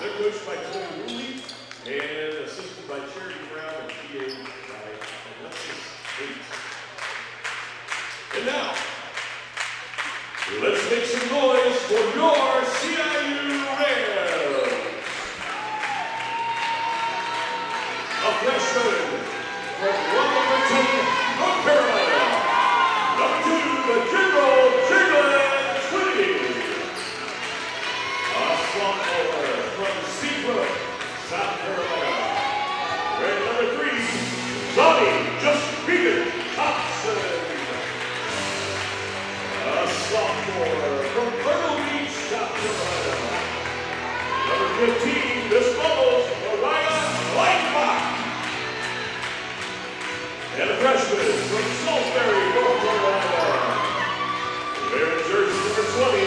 Head coached by Tony Woolley and assisted by Charity Brown and PA by Alexis Bates. And now, let's make some noise for your CIU Rams. A freshman from Wilmington, North Carolina. Number 2, the General Jalen Twitty. A sophomore from Seabrook, South Carolina. Red number 3, Johnny Just Beat It Thompson. A sophomore from Myrtle Beach, South Carolina. Number 15, Miss Bubbles, Mariah Lightbach. And a freshman from Salisbury, North Carolina. Wearing jersey number 20,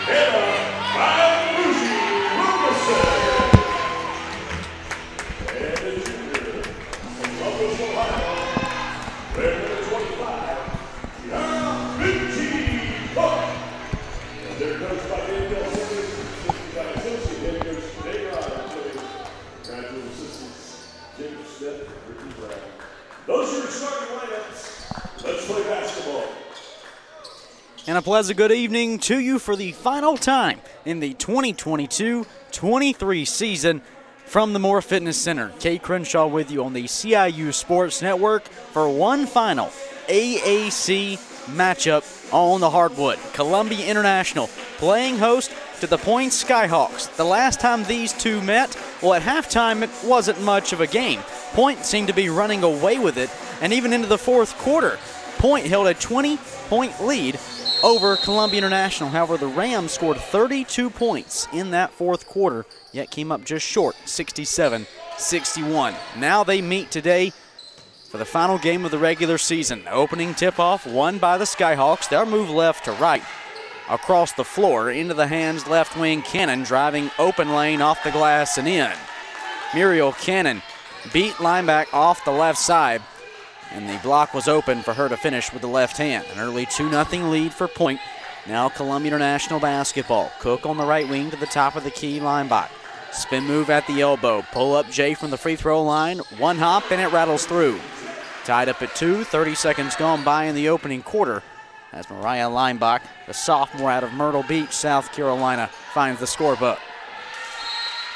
Hannah Bougie Wilkerson. And a junior from Columbus, Ohio, wearing number 25, Tiara Vinci Cook. And they're coached by Danielle Simmons, assisted by associate head coach Renee Rod, including graduate assistants James Smith and Ricky Brown. Those are your starting lineups. Let's play basketball. And a pleasant good evening to you for the final time in the 2022-23 season from the Moore Fitness Center. Kate Crenshaw with you on the CIU Sports Network for one final AAC matchup on the hardwood. Columbia International playing host to the Point Skyhawks. The last time these two met, well, at halftime, it wasn't much of a game. Point seemed to be running away with it, and even into the fourth quarter, Point held a 20-point lead over Columbia International. However, the Rams scored 32 points in that fourth quarter, yet came up just short, 67-61. Now they meet today for the final game of the regular season. Opening tip-off won by the Skyhawks. They'll move left to right across the floor into the hands left wing Cannon, driving open lane off the glass and in. Muriel Cannon beat linebacker off the left side, and the block was open for her to finish with the left hand. An early 2-0 lead for Point. Now Columbia International basketball. Cook on the right wing to the top of the key linebacker. Spin move at the elbow. Pull up Jay from the free throw line. One hop and it rattles through. Tied up at 2, 30 seconds gone by in the opening quarter as Mariah Leinbach, the sophomore out of Myrtle Beach, South Carolina, finds the scorebook.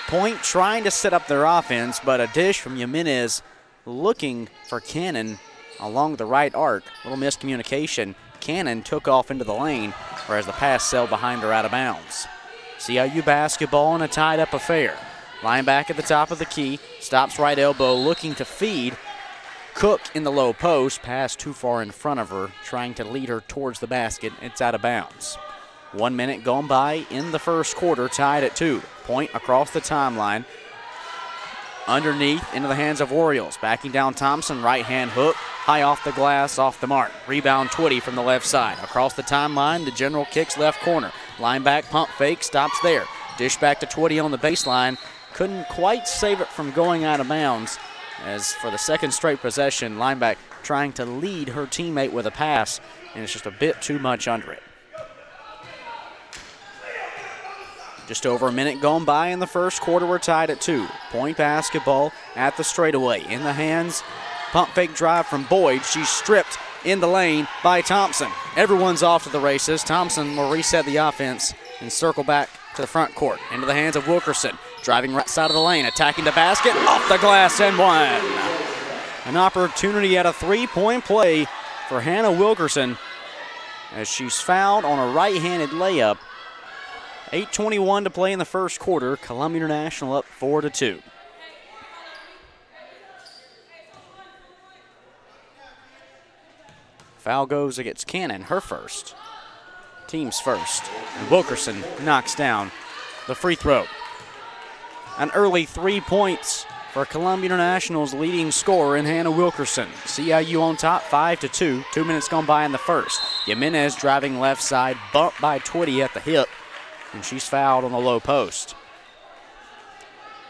Point trying to set up their offense, but a dish from Jimenez looking for Cannon along the right arc. A little miscommunication. Cannon took off into the lane, whereas the pass sailed behind her out of bounds. CIU basketball in a tied-up affair. Linebacker at the top of the key, stops right elbow, looking to feed. Cook in the low post, pass too far in front of her, trying to lead her towards the basket. It's out of bounds. 1 minute gone by in the first quarter, tied at 2. Point across the timeline. Underneath into the hands of Orioles. Backing down Thompson, right hand hook, high off the glass, off the mark. Rebound Twitty from the left side. Across the timeline, the general kicks left corner. Lineback pump fake, stops there. Dish back to Twitty on the baseline. Couldn't quite save it from going out of bounds, as for the second straight possession, Lineback trying to lead her teammate with a pass, and it's just a bit too much under it. Just over a minute gone by in the first quarter. We're tied at 2. Point basketball at the straightaway. In the hands, pump fake drive from Boyd. She's stripped in the lane by Thompson. Everyone's off to the races. Thompson will reset the offense and circle back to the front court. Into the hands of Wilkerson. Driving right side of the lane, attacking the basket, off the glass and one. An opportunity at a three-point play for Hannah Wilkerson as she's fouled on a right-handed layup. 8:21 to play in the first quarter. Columbia International up 4-2. Foul goes against Cannon, her first. Team's first. And Wilkerson knocks down the free throw. An early 3 points for Columbia International's leading scorer in Hannah Wilkerson. CIU on top, 5-2. 2 minutes gone by in the first. Jimenez driving left side, bumped by Twitty at the hip, and she's fouled on the low post.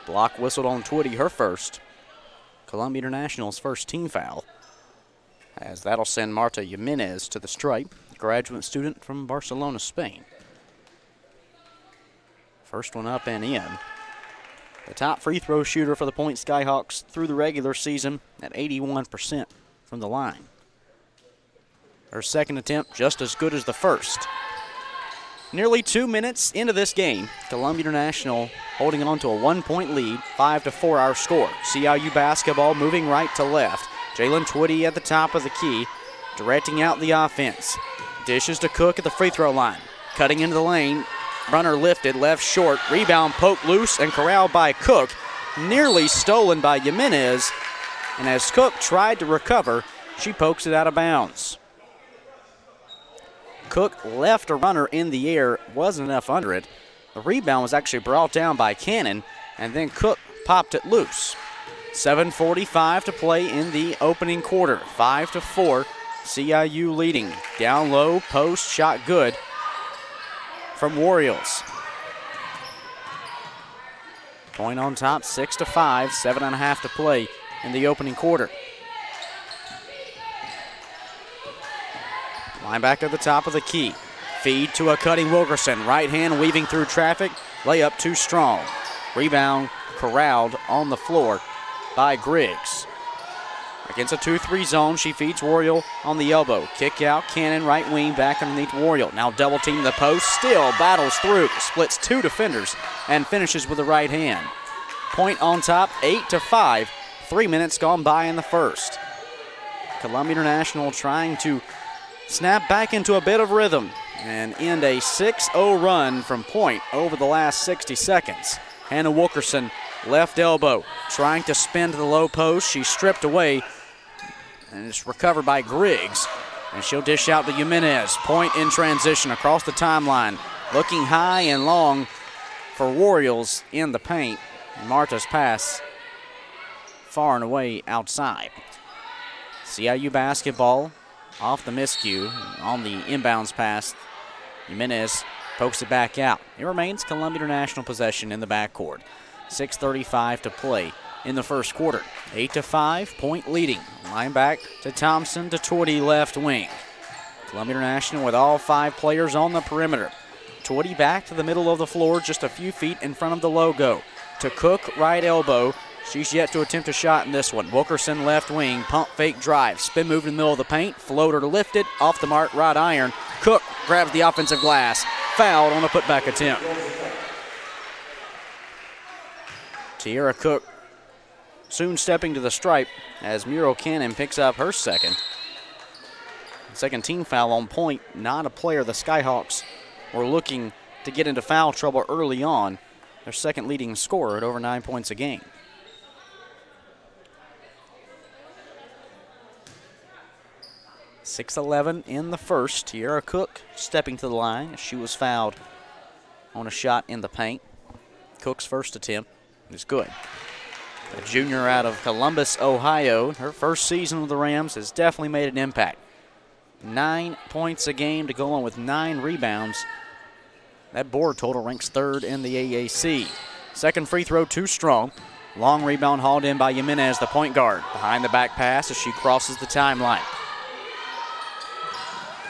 Block whistled on Twitty, her first. Columbia International's first team foul, as that'll send Marta Jimenez to the stripe, graduate student from Barcelona, Spain. First one up and in. The top free throw shooter for the Point Skyhawks through the regular season at 81% from the line. Her second attempt just as good as the first. Nearly 2 minutes into this game, Columbia International holding on to a 1-point lead, 5-4 our score. CIU basketball moving right to left. Jalen Twitty at the top of the key, directing out the offense. Dishes to Cook at the free throw line. Cutting into the lane, runner lifted, left short, rebound poked loose and corralled by Cook. Nearly stolen by Jimenez, and as Cook tried to recover, she pokes it out of bounds. Cook left a runner in the air, wasn't enough under it. The rebound was actually brought down by Cannon, and then Cook popped it loose. 7:45 to play in the opening quarter. 5-4, CIU leading. Down low, post, shot good from Warriors. Point on top, 6-5, 7.5 to play in the opening quarter. Line back at the top of the key. Feed to a cutting Wilkerson. Right hand weaving through traffic. Layup too strong. Rebound corralled on the floor by Griggs. Against a 2-3 zone, she feeds Warrior on the elbow. Kick out, Cannon, right wing, back underneath Warrior. Now double team the post, still battles through, splits two defenders, and finishes with the right hand. Point on top, 8-5, 3 minutes gone by in the first. Columbia International trying to snap back into a bit of rhythm and end a 6-0 run from Point over the last 60 seconds. Hannah Wilkerson, left elbow, trying to spin to the low post. She's stripped away, and it's recovered by Griggs. And she'll dish out to Jimenez. Point in transition across the timeline. Looking high and long for Warriors in the paint. And Marta's pass far and away outside. CIU basketball off the miscue on the inbounds pass. Jimenez pokes it back out. It remains Columbia International possession in the backcourt. 6:35 to play in the first quarter. 8-5, Point leading. Line back to Thompson to Twitty, left wing. Columbia International with all 5 players on the perimeter. Twitty back to the middle of the floor, just a few feet in front of the logo. To Cook, right elbow. She's yet to attempt a shot in this one. Wilkerson, left wing, pump fake drive. Spin move in the middle of the paint. Floater lifted, off the mark, right iron. Cook grabs the offensive glass. Fouled on a putback attempt. Tierra Cook soon stepping to the stripe as Muriel Cannon picks up her second. Second team foul on Point. Not a player the Skyhawks were looking to get into foul trouble early on. Their second leading scorer at over 9 points a game. .6:11 in the first. Tierra Cook stepping to the line. She was fouled on a shot in the paint. Cook's first attempt is good. A junior out of Columbus, Ohio. Her first season with the Rams has definitely made an impact. 9 points a game to go on with 9 rebounds. That board total ranks third in the AAC. Second free throw too strong. Long rebound hauled in by Jimenez, the point guard. Behind the back pass as she crosses the timeline.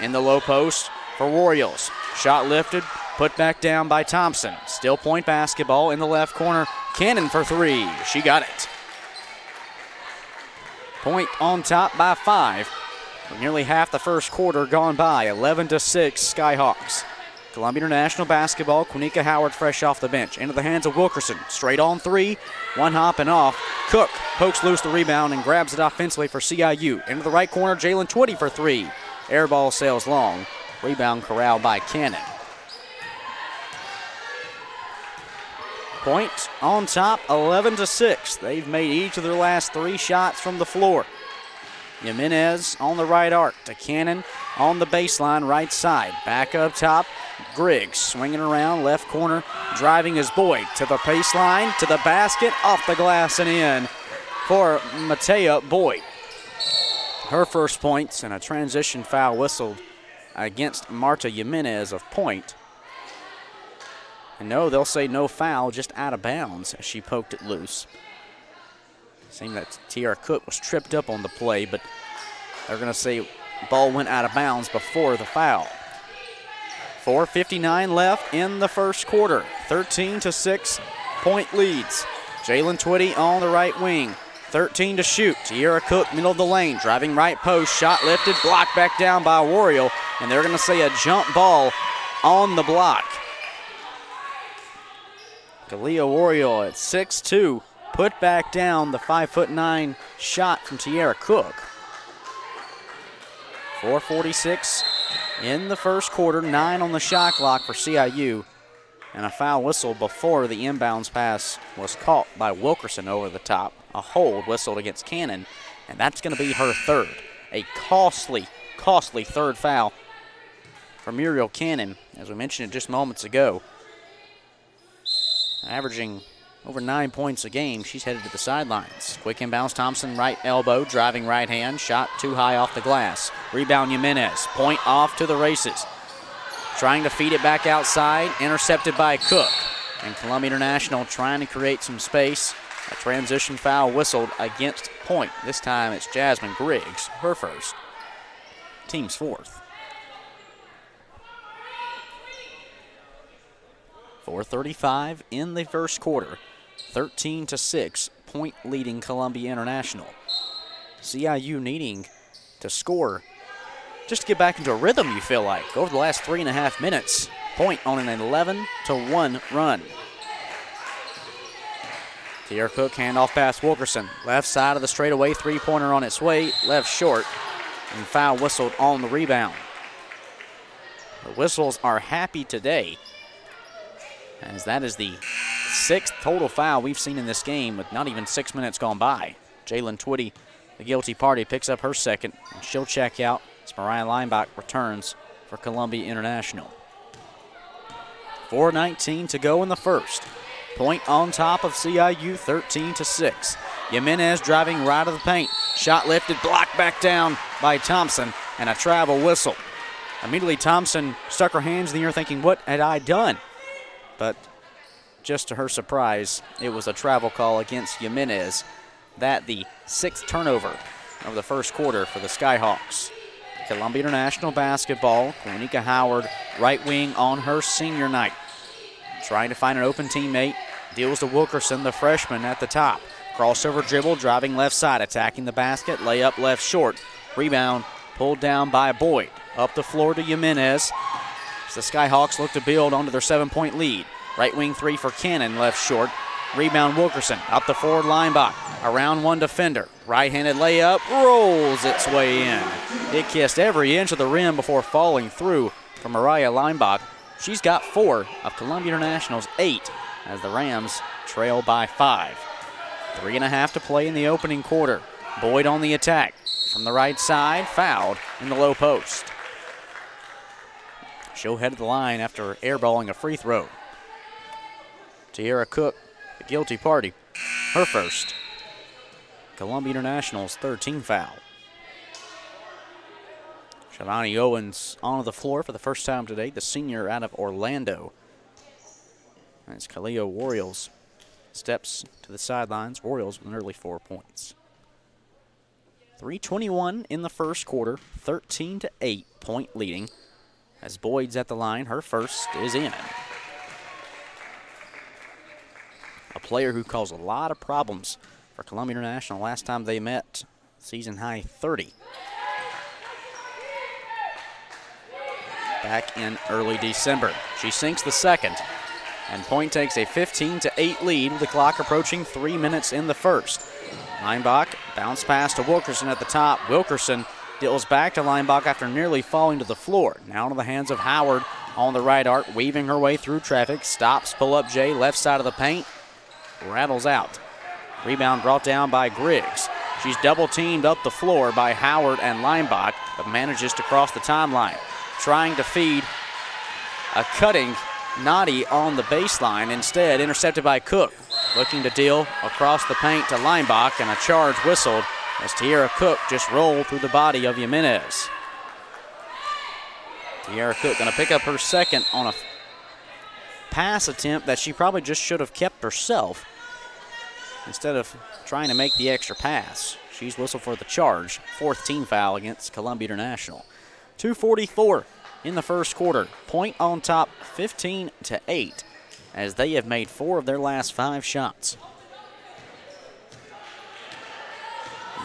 In the low post for Warriors. Shot lifted, put back down by Thompson. Still Point basketball in the left corner. Cannon for 3. She got it. Point on top by 5. With nearly half the first quarter gone by. 11-6 Skyhawks. Columbia International basketball. Quinnica Howard fresh off the bench. Into the hands of Wilkerson. Straight on 3. One hop and off. Cook pokes loose the rebound and grabs it offensively for CIU. Into the right corner. Jalen Twitty for 3. Air ball sails long. Rebound corralled by Cannon. Point on top, 11-6. They've made each of their last 3 shots from the floor. Jimenez on the right arc to Cannon on the baseline right side. Back up top, Griggs swinging around left corner, driving his Boyd to the baseline, to the basket, off the glass and in for Matea Boyd. Her first points and a transition foul whistled against Marta Jimenez of Point. And no, they'll say no foul, just out of bounds as she poked it loose. Seemed that Tierra Cook was tripped up on the play, but they're going to say ball went out of bounds before the foul. 4:59 left in the first quarter. 13-6 Point leads. Jalen Twitty on the right wing. 13 to shoot. Tierra Cook, middle of the lane, driving right post. Shot lifted, blocked back down by Warrior, and they're going to say a jump ball on the block. Kalia Warrior at 6'2", put back down the 5'9" shot from Tierra Cook. 4:46 in the first quarter, 9 on the shot clock for CIU, and a foul whistle before the inbounds pass was caught by Wilkerson over the top. A hold whistled against Cannon, and that's going to be her third. A costly third foul for Muriel Cannon, as we mentioned it just moments ago. Averaging over 9 points a game, she's headed to the sidelines. Quick inbounds, Thompson, right elbow, driving right hand, shot too high off the glass. Rebound, Jimenez, point off to the races. Trying to feed it back outside, intercepted by Cook. And Columbia International trying to create some space. A transition foul whistled against Point. This time it's Jasmine Griggs, her first. Team's fourth. 4:35 in the first quarter. 13-6, Point leading Columbia International. CIU needing to score just to get back into a rhythm, you feel like. Over the last 3.5 minutes, Point on an 11-1 run. Tierra Cook, handoff pass Wilkerson. Left side of the straightaway, three-pointer on its way, left short, and foul whistled on the rebound. The whistles are happy today, as that is the 6th total foul we've seen in this game with not even 6 minutes gone by. Jalen Twitty, the guilty party, picks up her second, and she'll check out as Mariah Leinbach returns for Columbia International. 4:19 to go in the first. Point on top of CIU, 13-6. Jimenez driving right of the paint. Shot lifted, blocked back down by Thompson, and a travel whistle. Immediately Thompson stuck her hands in the air thinking, what had I done? But just to her surprise, it was a travel call against Jimenez. That the 6th turnover of the first quarter for the Skyhawks. Columbia International basketball, Quinnica Howard, right wing on her senior night. Trying to find an open teammate, deals to Wilkerson, the freshman at the top. Crossover dribble, driving left side, attacking the basket, layup left short. Rebound pulled down by Boyd. Up the floor to Jimenez as the Skyhawks look to build onto their 7-point lead. Right wing three for Cannon, left short. Rebound Wilkerson, up the forward Leinbach. Around one defender. Right-handed layup, rolls its way in. It kissed every inch of the rim before falling through for Mariah Leinbach. She's got 4 of Columbia International's 8 as the Rams trail by 5. 3.5 to play in the opening quarter. Boyd on the attack. From the right side, fouled in the low post. She'll head to the line after airballing a free throw. Tierra Cook, the guilty party, her first. Columbia International's 13th foul. Shavani Owens onto the floor for the first time today, the senior out of Orlando. As Kalia Warriors steps to the sidelines. Warriors with nearly 4 points. 3:21 in the first quarter, 13-8 Point leading. As Boyd's at the line, her first is in. A player who caused a lot of problems for Columbia International last time they met, season high 30. Back in early December. She sinks the second, and Point takes a 15-8 lead with the clock approaching 3 minutes in the first. Leinbach bounce pass to Wilkerson at the top. Wilkerson deals back to Leinbach after nearly falling to the floor. Now to the hands of Howard on the right arc, weaving her way through traffic. Stops, pull up J, left side of the paint. Rattles out. Rebound brought down by Griggs. She's double teamed up the floor by Howard and Leinbach, but manages to cross the timeline. Trying to feed a cutting Nadi on the baseline. Instead, intercepted by Cook. Looking to deal across the paint to Leinbach, and a charge whistled as Tierra Cook just rolled through the body of Jimenez. Tierra Cook going to pick up her second on a pass attempt that she probably just should have kept herself instead of trying to make the extra pass. She's whistled for the charge. 4th team foul against Columbia International. 2:44 in the first quarter. Point on top, 15-8, as they have made 4 of their last 5 shots.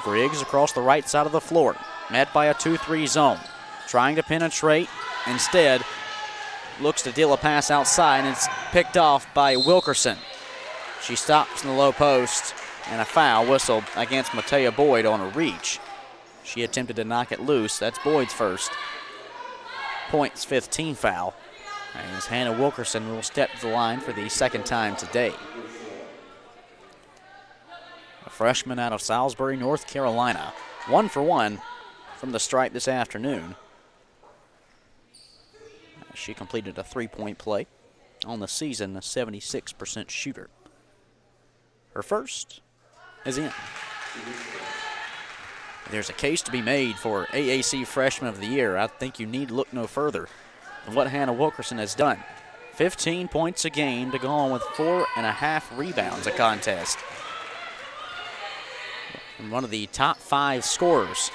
Griggs across the right side of the floor, met by a 2-3 zone. Trying to penetrate, instead looks to deal a pass outside, and it's picked off by Wilkerson. She stops in the low post, and a foul whistle against Matea Boyd on a reach. She attempted to knock it loose. That's Boyd's first. Points 15 foul. As Hannah Wilkerson will step to the line for the second time today. A freshman out of Salisbury, North Carolina. 1 for 1 from the stripe this afternoon. She completed a 3-point play on the season, a 76% shooter. Her first is in. There's a case to be made for AAC Freshman of the Year. I think you need look no further than what Hannah Wilkerson has done. 15 points a game to go on with 4.5 rebounds a contest. And one of the top 5 scorers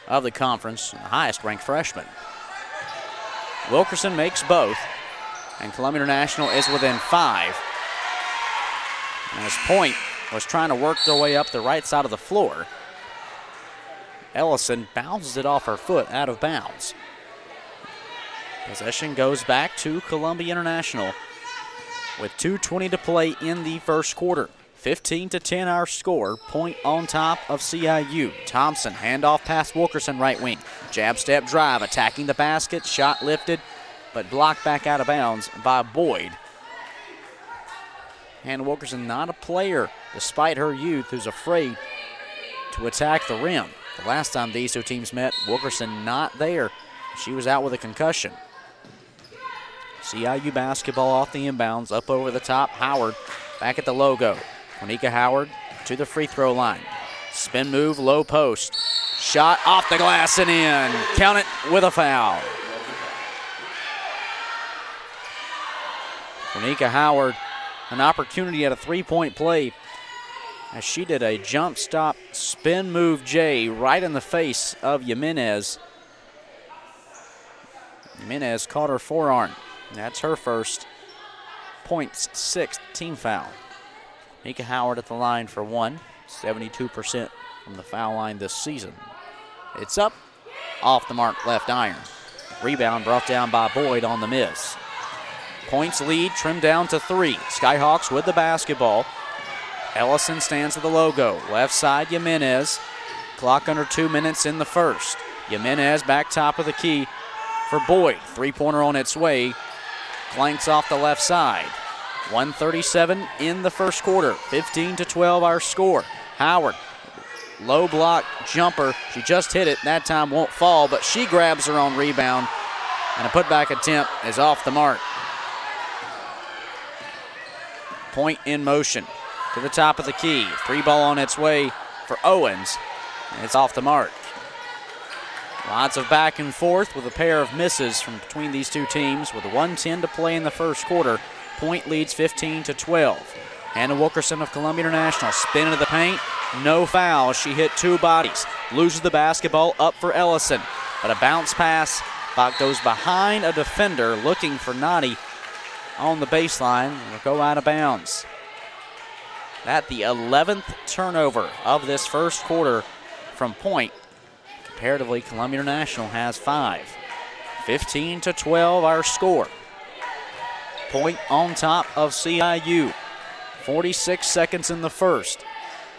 of the conference, the highest ranked freshman. Wilkerson makes both, and Columbia International is within 5. As Point was trying to work their way up the right side of the floor, Ellison bounces it off her foot out of bounds. Possession goes back to Columbia International with 2:20 to play in the first quarter. 15-10 our score. Point on top of CIU. Thompson, handoff past Wilkerson, right wing. Jab step drive, attacking the basket. Shot lifted, but blocked back out of bounds by Boyd. Hannah Wilkerson, not a player, despite her youth, who's afraid to attack the rim. The last time these two teams met, Wilkerson not there. She was out with a concussion. CIU basketball off the inbounds, up over the top. Howard back at the logo. Monika Howard to the free throw line. Spin move, low post. Shot off the glass and in. Count it with a foul. Monika Howard, an opportunity at a 3-point play as she did a jump stop spin move J right in the face of Jimenez. Jimenez caught her forearm. That's her first. Points, 6th team foul. Monika Howard at the line for 1. 72% from the foul line this season. It's up, off the mark, left iron. Rebound brought down by Boyd on the miss. Points lead, trimmed down to 3. Skyhawks with the basketball. Ellison stands at the logo. Left side, Jimenez. Clock under 2 minutes in the first. Jimenez back top of the key for Boyd. 3-pointer on its way. Flanks off the left side. 1:37 in the first quarter. 15-12 our score. Howard, low block jumper. She just hit it. That time won't fall, but she grabs her own rebound, and a putback attempt is off the mark. Point in motion to the top of the key. 3-ball on its way for Owens, and it's off the mark. Lots of back and forth with a pair of misses from between these two teams with 1:10 to play in the first quarter. Point leads 15-12. Hannah Wilkerson of Columbia International spin into the paint. No foul. She hit 2 bodies. Loses the basketball up for Ellison. But a bounce pass goes behind a defender looking for Nadi on the baseline. Will go out of bounds. That the 11th turnover of this first quarter from Point. Comparatively, Columbia International has 5. 15-12 our score. Point on top of CIU. 46 seconds in the first.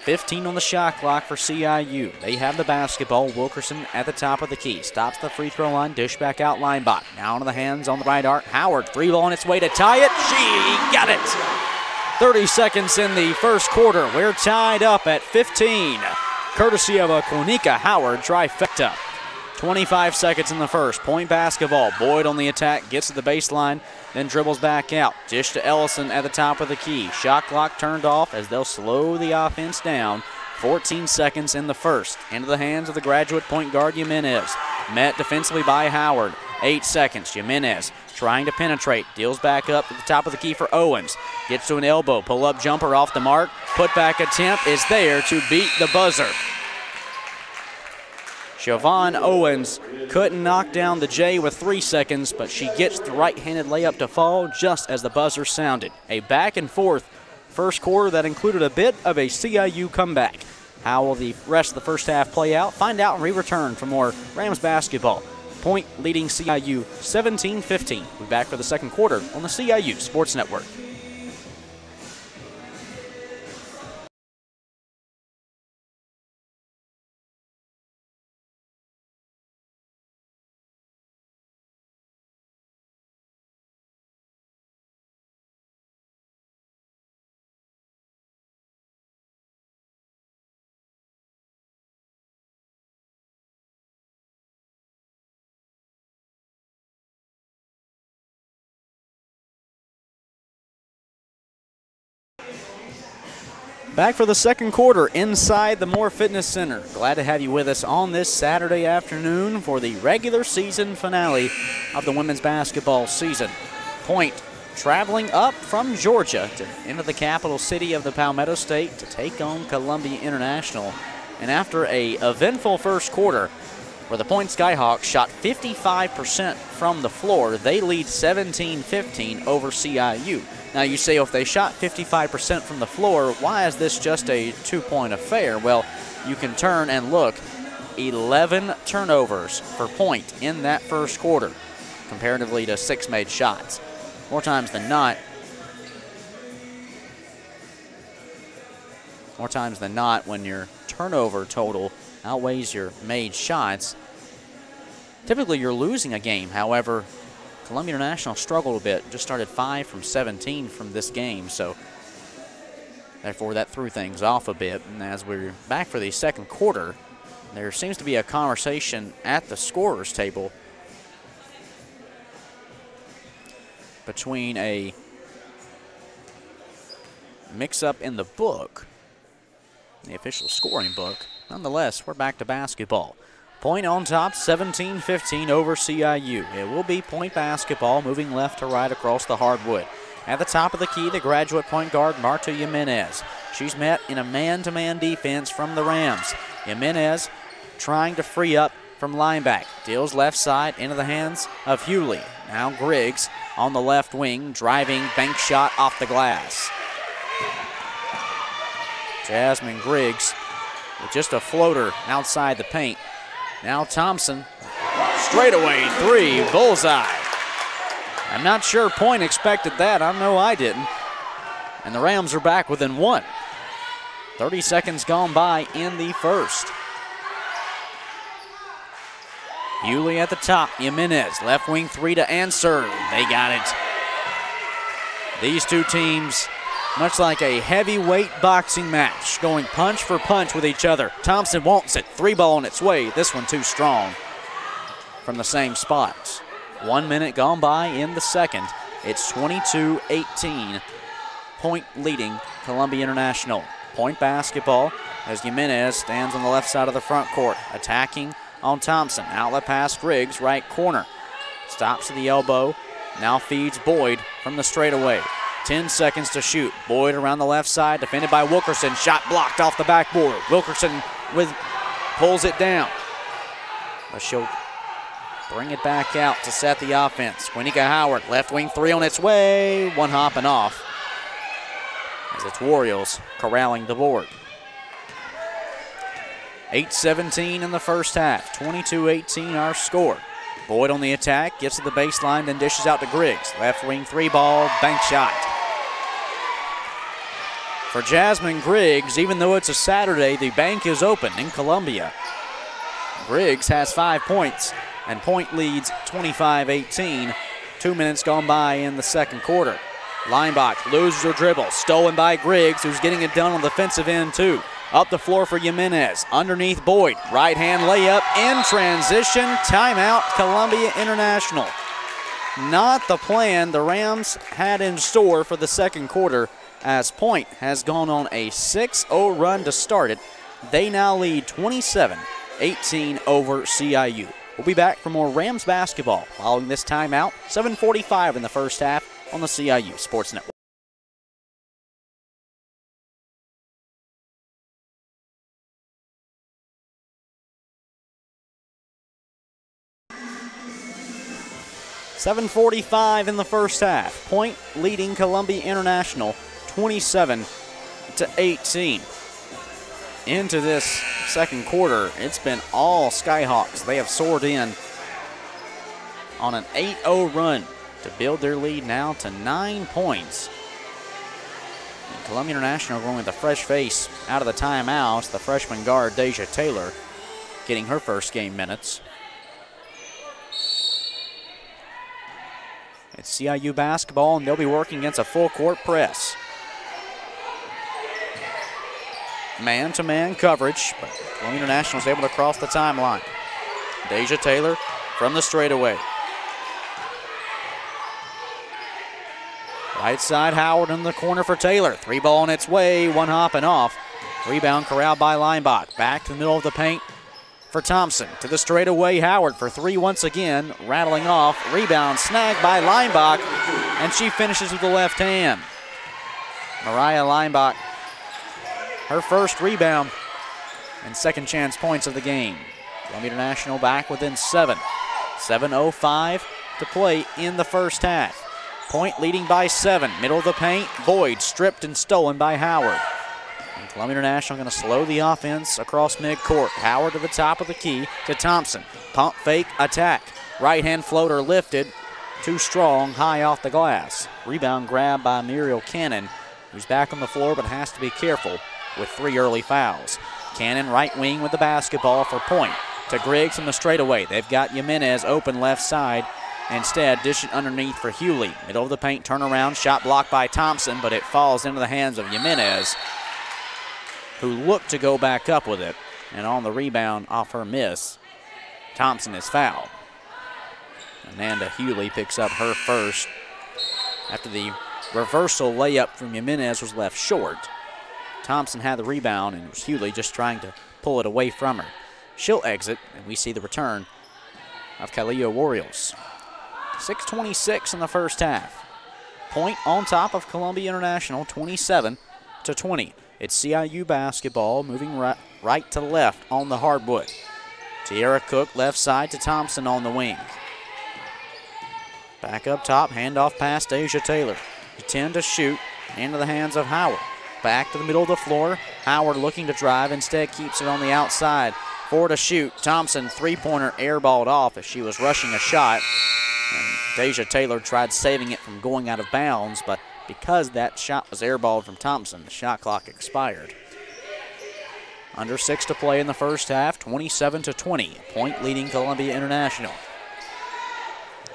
15 on the shot clock for CIU. They have the basketball. Wilkerson at the top of the key. Stops the free throw line. Dish back out Linebach. Now into the hands on the right arc. Howard, 3-ball on its way to tie it. She got it. 30 seconds in the first quarter. We're tied up at 15. Courtesy of a Monika Howard trifecta. 25 seconds in the first. Point basketball. Boyd on the attack. Gets to the baseline. Then dribbles back out. Dish to Ellison at the top of the key. Shot clock turned off as they'll slow the offense down. 14 seconds in the first. Into the hands of the graduate point guard Jimenez. Met defensively by Howard. 8 seconds. Jimenez trying to penetrate. Deals back up at the top of the key for Owens. Gets to an elbow. Pull-up jumper off the mark. Put-back attempt is there to beat the buzzer. Siobhan Owens couldn't knock down the J with 3 seconds, but she gets the right-handed layup to fall just as the buzzer sounded. A back-and-forth first quarter that included a bit of a CIU comeback. How will the rest of the first half play out? Find out when we return for more Rams basketball. Point leading CIU 17-15. We'll be back for the second quarter on the CIU Sports Network. Back for the second quarter inside the Moore Fitness Center. Glad to have you with us on this Saturday afternoon for the regular season finale of the women's basketball season. Point traveling up from Georgia into the capital city of the Palmetto State to take on Columbia International. And after an eventful first quarter where the Point Skyhawks shot 55% from the floor, they lead 17-15 over CIU. Now you say, if they shot 55% from the floor, why is this just a 2-point affair? Well, you can turn and look. 11 turnovers for Point in that first quarter, comparatively to 6 made shots. More times than not, when your turnover total outweighs your made shots, typically you're losing a game. However, Columbia International struggled a bit, just started 5 from 17 from this game, so therefore that threw things off a bit. And as we're back for the second quarter, there seems to be a conversation at the scorer's table between a mix-up in the book, the official scoring book. Nonetheless, we're back to basketball. Point on top, 17-15 over CIU. It will be Point basketball, moving left to right across the hardwood. At the top of the key, the graduate point guard, Marta Jimenez. She's met in a man-to-man defense from the Rams. Jimenez trying to free up from linebacker. Deals left side into the hands of Hewley. Now Griggs on the left wing, driving bank shot off the glass. Jasmine Griggs with just a floater outside the paint. Now Thompson, straightaway 3, bullseye. I'm not sure Point expected that. I know I didn't. And the Rams are back within 1. 30 seconds gone by in the first. Hewley at the top, Jimenez, left wing 3 to answer. They got it. These two teams, much like a heavyweight boxing match, going punch for punch with each other. Thompson wants it. 3-ball on its way. This one too strong from the same spot. 1 minute gone by in the second. It's 22-18. Point leading Columbia International. Point basketball as Jimenez stands on the left side of the front court. Attacking on Thompson. Outlet pass Griggs, right corner. Stops to the elbow. Now feeds Boyd from the straightaway. 10 seconds to shoot. Boyd around the left side, defended by Wilkerson. Shot blocked off the backboard. Wilkerson pulls it down. But she'll bring it back out to set the offense. Winika Howard, left wing 3 on its way. One hopping off as it's Warriors corralling the board. 8:17 in the first half. 22-18 our score. Boyd on the attack, gets to the baseline, then dishes out to Griggs. Left wing 3-ball, bank shot. For Jasmine Griggs, even though it's a Saturday, the bank is open in Columbia. Griggs has 5 points, and Point leads 25-18. 2 minutes gone by in the second quarter. Linebach loses her dribble, stolen by Griggs, who's getting it done on the defensive end too. Up the floor for Jimenez, underneath Boyd. Right-hand layup in transition. Timeout, Columbia International. Not the plan the Rams had in store for the second quarter, as Point has gone on a 6-0 run to start it. They now lead 27-18 over CIU. We'll be back for more Rams basketball following this timeout. 7:45 in the first half on the CIU Sports Network. .745 in the first half. Point leading Columbia International 27-18. into this second quarter, it's been all Skyhawks. They have soared in on an 8-0 run to build their lead now to 9 points. And Columbia International going with a fresh face out of the timeouts. The freshman guard, Deja Taylor, getting her first game minutes. It's CIU basketball, and they'll be working against a full court press. Man-to-man coverage, but Columbia International is able to cross the timeline. Deja Taylor from the straightaway. Right side, Howard in the corner for Taylor. 3 ball on its way, one hop and off. Rebound corralled by Leinbach. Back to the middle of the paint for Thompson. To the straightaway, Howard for 3 once again. Rattling off, rebound snagged by Leinbach, and she finishes with the left hand. Mariah Leinbach, her first rebound and second chance points of the game. Columbia International back within 7. 7:05 to play in the first half. Point leading by 7. Middle of the paint, Boyd stripped and stolen by Howard. And Columbia International going to slow the offense across midcourt. Howard to the top of the key to Thompson. Pump fake, attack. Right hand floater lifted. Too strong, high off the glass. Rebound grab by Muriel Cannon, who's back on the floor but has to be careful with 3 early fouls. Cannon right wing with the basketball for Point. To Griggs from the straightaway. They've got Jimenez open left side. Instead, dish it underneath for Hewley. Middle of the paint, turnaround, shot blocked by Thompson, but it falls into the hands of Jimenez, who looked to go back up with it. And on the rebound off her miss, Thompson is fouled. Amanda Hewley picks up her first after the reversal layup from Jimenez was left short. Thompson had the rebound, and it was Hewley just trying to pull it away from her. She'll exit, and we see the return of Kaleo Warriors. 6:26 in the first half. Point on top of Columbia International, 27-20. It's CIU basketball, moving right to left on the hardwood. Tierra Cook left side to Thompson on the wing. Back up top, handoff pass to Asia Taylor. 10 to shoot, into the hands of Howard. Back to the middle of the floor. Howard looking to drive, instead keeps it on the outside. 4 to shoot. Thompson, three-pointer airballed off as she was rushing a shot. And Deja Taylor tried saving it from going out of bounds, but because that shot was airballed from Thompson, the shot clock expired. Under 6 to play in the first half, 27-20. Point leading Columbia International.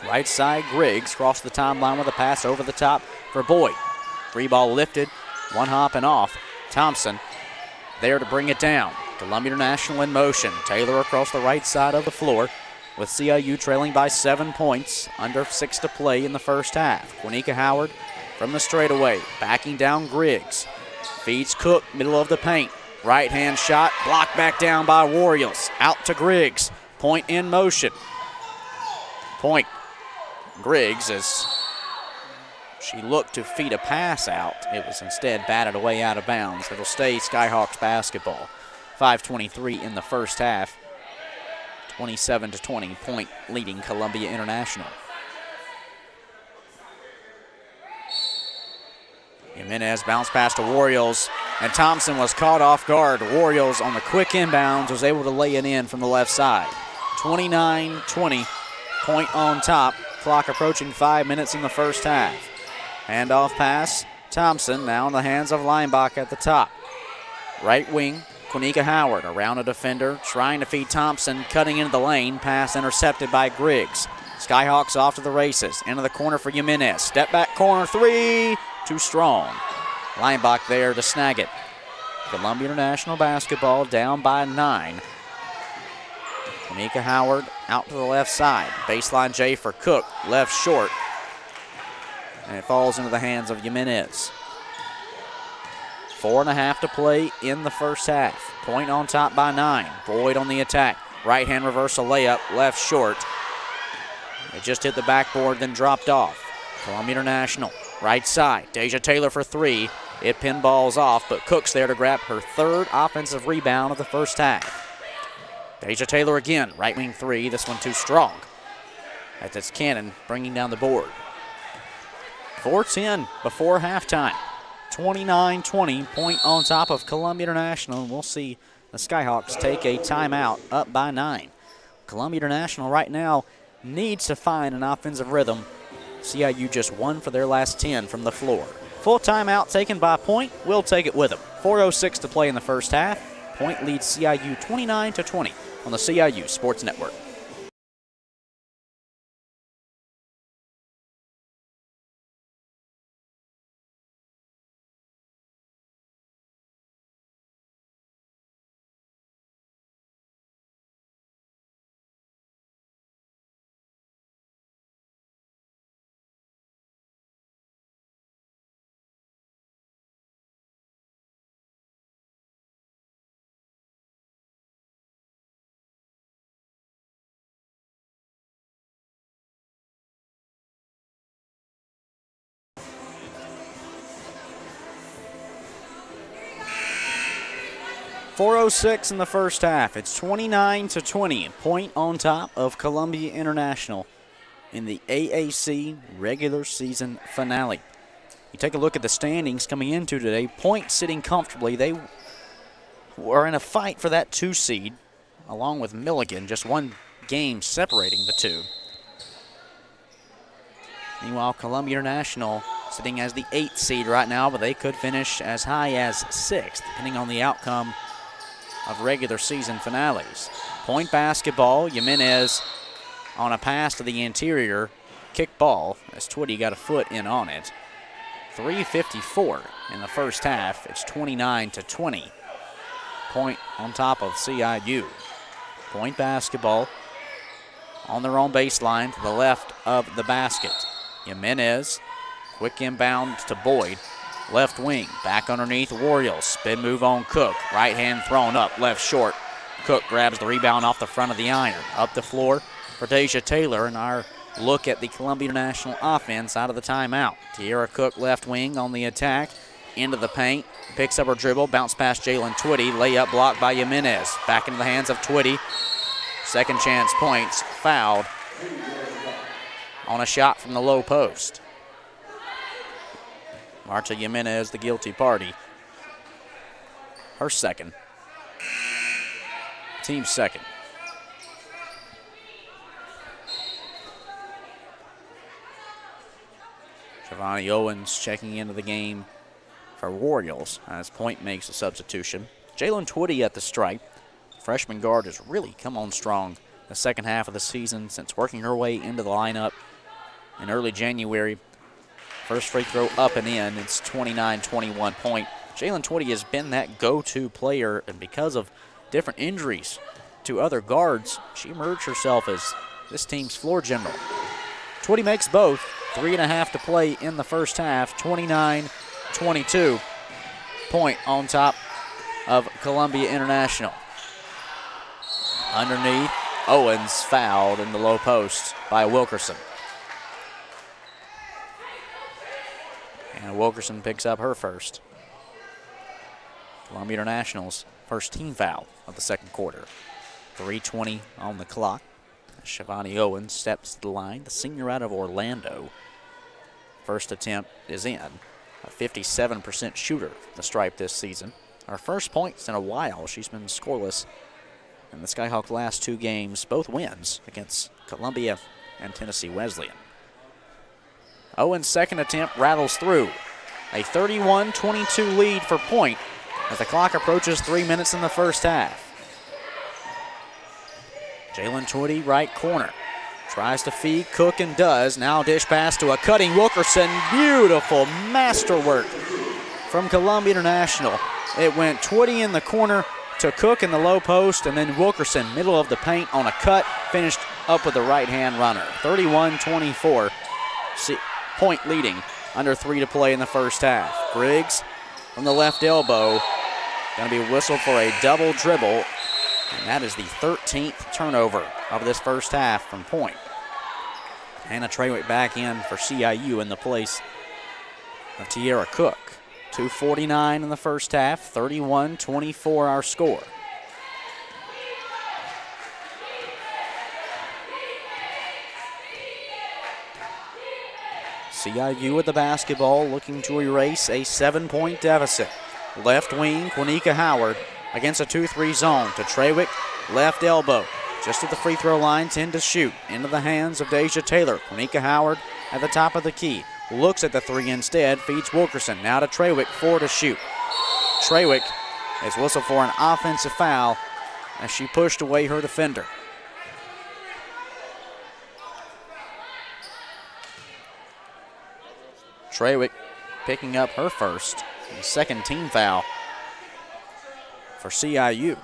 Right side, Griggs crossed the timeline with a pass over the top for Boyd. 3 ball lifted, one hop and off. Thompson there to bring it down. Columbia International in motion. Taylor across the right side of the floor with CIU trailing by 7 points. Under 6 to play in the first half. Quanika Howard from the straightaway, backing down Griggs. Feeds Cook, middle of the paint. Right hand shot, blocked back down by Warriors. Out to Griggs. Point in motion. Point. Griggs, as she looked to feed a pass out, it was instead batted away out of bounds. It'll stay Skyhawks basketball. 5:23 in the first half. 27-20, Point leading Columbia International. Jimenez bounced past to Warriors, and Thompson was caught off guard. Warriors on the quick inbounds was able to lay it in from the left side. 29-20, Point on top. Clock approaching 5 minutes in the first half. Handoff pass, Thompson now in the hands of Leinbach at the top. Right wing, Quanika Howard around a defender, trying to feed Thompson, cutting into the lane. Pass intercepted by Griggs. Skyhawks off to the races. Into the corner for Jimenez. Step back corner 3, too strong. Leinbach there to snag it. Columbia International basketball down by 9. Quanika Howard out to the left side. Baseline J for Cook, left short. And it falls into the hands of Jimenez. 4.5 to play in the first half. Point on top by 9. Boyd on the attack. Right hand reversal layup, left short. It just hit the backboard, then dropped off. Columbia International, right side. Deja Taylor for 3. It pinballs off, but Cook's there to grab her 3rd offensive rebound of the first half. Deja Taylor again, right wing 3. This one too strong. That's Cannon bringing down the board. 4:10 before halftime. 29-20, point on top of Columbia International. And we'll see the Skyhawks take a timeout up by 9. Columbia International right now needs to find an offensive rhythm. CIU just 1 for their last 10 from the floor. Full timeout taken by Point. We'll take it with them. 4:06 to play in the first half. Point leads CIU 29-20 on the CIU Sports Network. .406 in the first half. It's 29-20. Point on top of Columbia International in the AAC regular season finale. You take a look at the standings coming into today. Point sitting comfortably. They were in a fight for that 2 seed, along with Milligan, just 1 game separating the 2. Meanwhile, Columbia International sitting as the 8th seed right now, but they could finish as high as 6th, depending on the outcome of regular season finales. Point basketball, Jimenez on a pass to the interior, kick ball as Twitty got a foot in on it. 3:54 in the first half. It's 29-20. Point on top of CIU. Point basketball on their own baseline to the left of the basket. Jimenez, quick inbound to Boyd. Left wing, back underneath Warriors. Spin move on Cook. Right hand thrown up, left short. Cook grabs the rebound off the front of the iron. Up the floor for Deja Taylor, and our look at the Columbia International offense out of the timeout. Tierra Cook left wing on the attack. Into the paint, picks up her dribble, bounce past Jalen Twitty. Layup blocked by Jimenez. Back into the hands of Twitty. Second chance points, fouled on a shot from the low post. Marta Jimenez, the guilty party. Her second. Team's second. Shivani Owens checking into the game for Warriors as Point makes a substitution. Jalen Twitty at the stripe. Freshman guard has really come on strong the second half of the season since working her way into the lineup in early January. First free throw up and in. It's 29-21 Point. Jalen Twitty has been that go-to player, and because of different injuries to other guards, she emerged herself as this team's floor general. Twitty makes both. 3.5 to play in the first half. 29-22. Point on top of Columbia International. Underneath, Owens fouled in the low post by Wilkerson. And Wilkerson picks up her first. Columbia International's first team foul of the second quarter. 3:20 on the clock. Shivani Owens steps to the line, the senior out of Orlando. First attempt is in. A 57% shooter from the stripe this season. Her first points in a while. She's been scoreless in the Skyhawks' last 2 games, both wins against Columbia and Tennessee Wesleyan. Owens' second attempt rattles through. A 31-22 lead for Point as the clock approaches 3 minutes in the first half. Jalen Twitty, right corner. Tries to feed Cook and does. Now dish pass to a cutting Wilkerson. Beautiful masterwork from Columbia International. It went Twitty in the corner to Cook in the low post, and then Wilkerson, middle of the paint on a cut, finished up with the right-hand runner. 31-24. Point leading, under 3 to play in the first half. Briggs from the left elbow, going to be whistled for a double dribble, and that is the 13th turnover of this first half from Point. Hannah Trawick back in for CIU in the place of Tierra Cook. 2:49 in the first half, 31-24 our score. CIU with the basketball, looking to erase a 7-point deficit. Left wing, Quanika Howard against a 2-3 zone to Trawick, left elbow. Just at the free throw line, 10 to shoot. Into the hands of Deja Taylor. Quanika Howard at the top of the key. Looks at the three instead, feeds Wilkerson. Now to Trawick, 4 to shoot. Trawick is whistled for an offensive foul as she pushed away her defender. Trawick picking up her first and second team foul for CIU.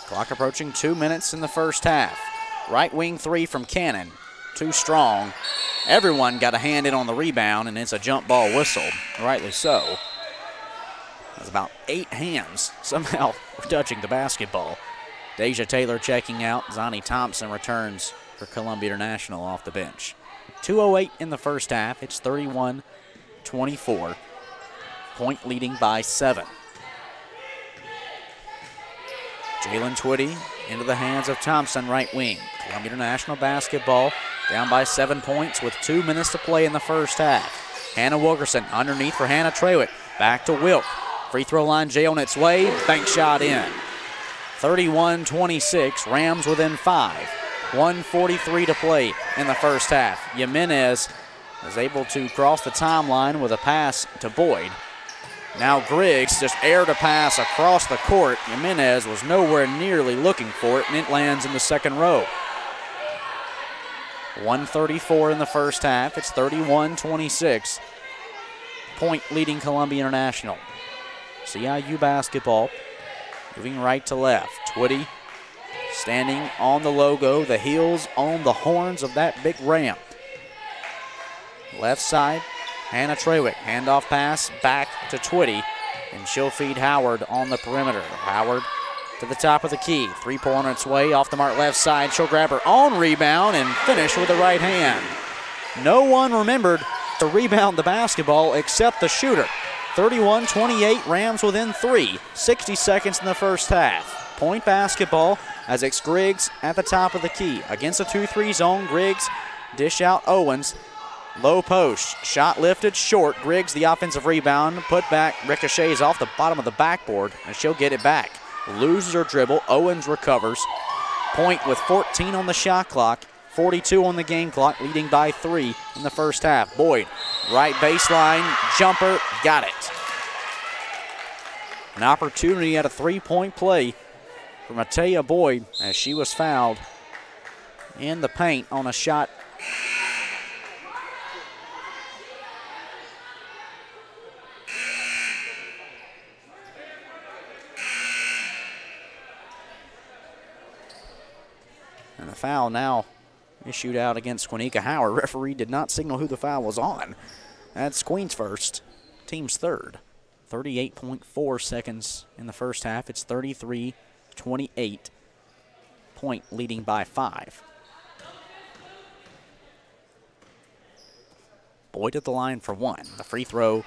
Clock approaching 2 minutes in the first half. Right wing three from Cannon, too strong. Everyone got a hand in on the rebound, and it's a jump ball whistle, rightly so. There's about 8 hands somehow were touching the basketball. Deja Taylor checking out. Zani Thompson returns for Columbia International off the bench. 2:08 in the first half. It's 31-24. Point leading by 7. Jalen Twitty into the hands of Thompson, right wing. Columbia International basketball down by 7 points with 2 minutes to play in the first half. Hannah Wilkerson underneath for Hannah Trawick. Back to Wilk. Free throw line, Jay on its way. Bank shot in. 31-26. Rams within 5. 1:43 to play in the first half. Jimenez is able to cross the timeline with a pass to Boyd. Now Griggs just aired a pass across the court. Jimenez was nowhere nearly looking for it, and it lands in the second row. 1:34 in the first half. It's 31-26. Point leading Columbia International. CIU basketball moving right to left. Twitty standing on the logo, the heels on the horns of that big ramp. Left side, Hannah Trawick. Handoff pass back to Twitty, and she'll feed Howard on the perimeter. Howard to the top of the key. 3-pointer on its way off the mark left side. She'll grab her own rebound and finish with the right hand. No one remembered to rebound the basketball except the shooter. 31-28, Rams within 3. 60 seconds in the first half. Point basketball as it's Griggs at the top of the key. Against a 2-3 zone, Griggs dish out Owens. Low post, shot lifted short. Griggs the offensive rebound, put back, ricochets off the bottom of the backboard, and she'll get it back. Loses her dribble, Owens recovers. Point with 14 on the shot clock, 42 on the game clock, leading by 3 in the first half. Boyd, right baseline, jumper, got it. An opportunity at a 3-point play for Matea Boyd as she was fouled in the paint on a shot. And the foul now issued out against Quanika Howard. Referee did not signal who the foul was on. That's Queen's first, team's third. 38.4 seconds in the first half. It's 33-28. Point leading by 5. Boyd at the line for 1. The free throw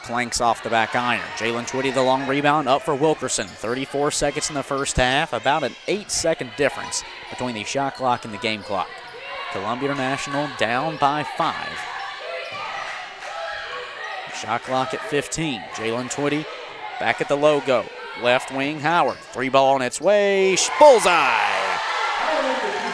clanks off the back iron. Jalen Twitty the long rebound up for Wilkerson. 34 seconds in the first half. About an 8-second difference between the shot clock and the game clock. Columbia International down by 5. Shot clock at 15. Jalen Twitty back at the logo. Left wing, Howard. 3-ball on its way. Bullseye!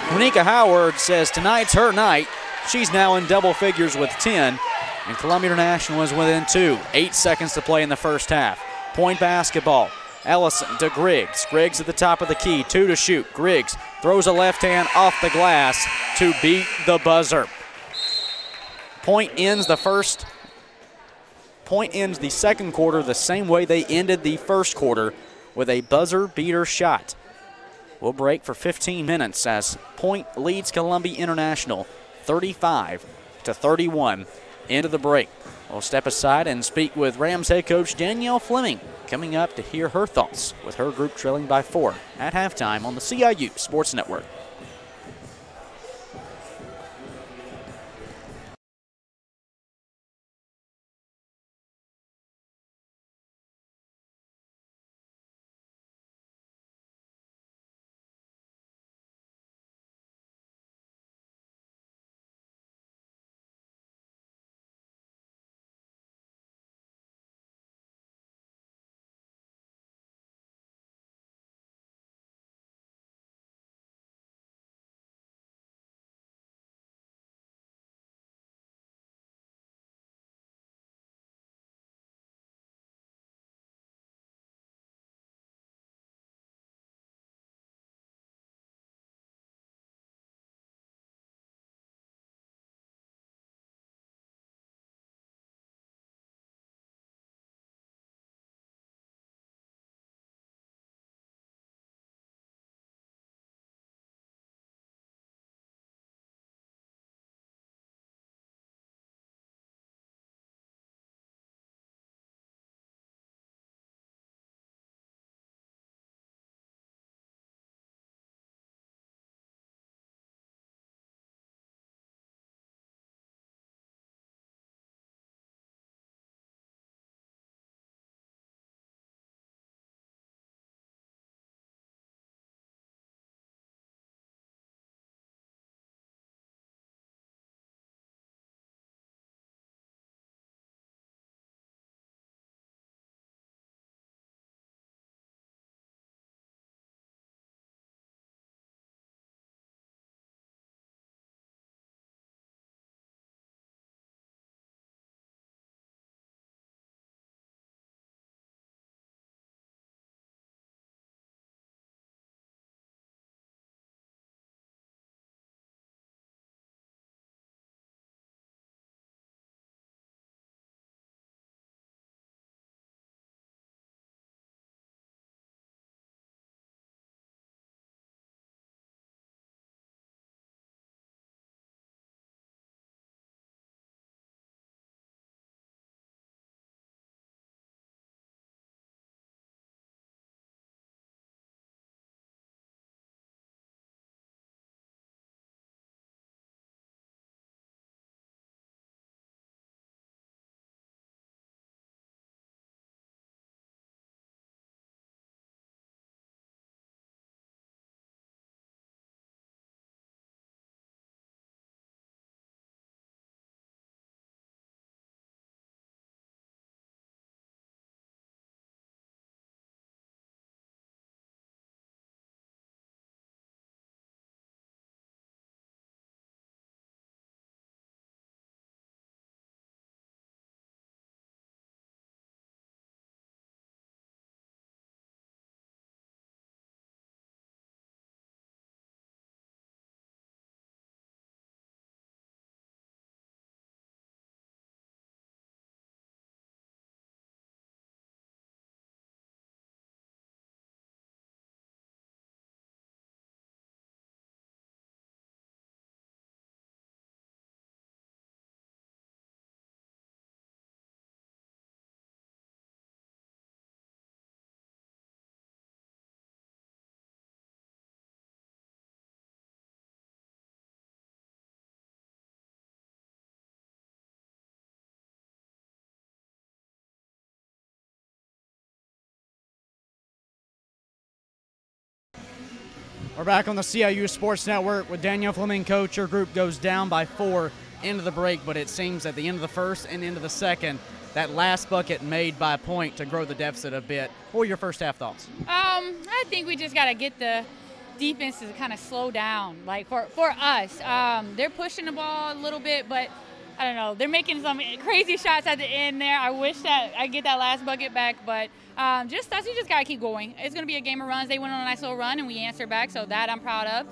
Quanika Howard says tonight's her night. She's now in double figures with 10. And Columbia International is within 2. 8 seconds to play in the first half. Point basketball. Ellison to Griggs. Griggs at the top of the key. 2 to shoot. Griggs throws a left hand off the glass to beat the buzzer. Point ends the second quarter the same way they ended the first quarter, with a buzzer beater shot. We'll break for 15 minutes as Point leads Columbia International 35-31 into the break. We'll step aside and speak with Rams head coach Danielle Fleming, coming up to hear her thoughts with her group trailing by 4 at halftime on the CIU Sports Network. We're back on the CIU Sports Network with Danielle Fleming, coach. Your group goes down by 4 into the break, but it seems at the end of the first and into the second, that last bucket made by a point to grow the deficit a bit. What were your first half thoughts? I think we just got to get the defense to kind of slow down. Like for us, they're pushing the ball a little bit, but I don't know. They're making some crazy shots at the end there. I wish that I get that last bucket back, but just us, we just got to keep going. It's going to be a game of runs. They went on a nice little run, and we answered back, so that I'm proud of.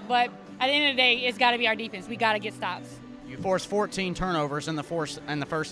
But at the end of the day, it's got to be our defense. We got to get stops. You forced 14 turnovers in the first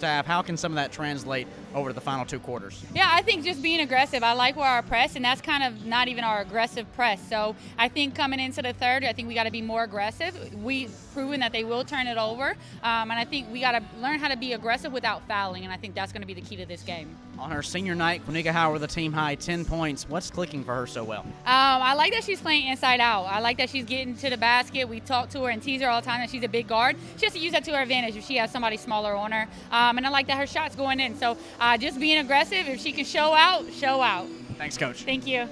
half. How can some of that translate over to the final 2 quarters? Yeah, I think just being aggressive. I like where our press, and that's kind of not even our aggressive press. So I think coming into the third, I think we got to be more aggressive. We've proven that they will turn it over, and I think we got to learn how to be aggressive without fouling, and I think that's going to be the key to this game. On her senior night, Quinniga Howard, the team high, 10 points. What's clicking for her so well? I like that she's playing inside out. I like that she's getting to the basket. We talk to her and tease her all the time that she's a big guard. She has to use that to her advantage if she has somebody smaller on her. And I like that her shot's going in. So just being aggressive, if she can show out, show out. Thanks, Coach. Thank you.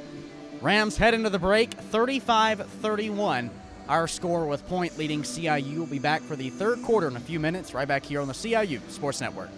Rams head into the break, 35-31. Our score with point leading CIU. Will be back for the third quarter in a few minutes, right back here on the CIU Sports Network.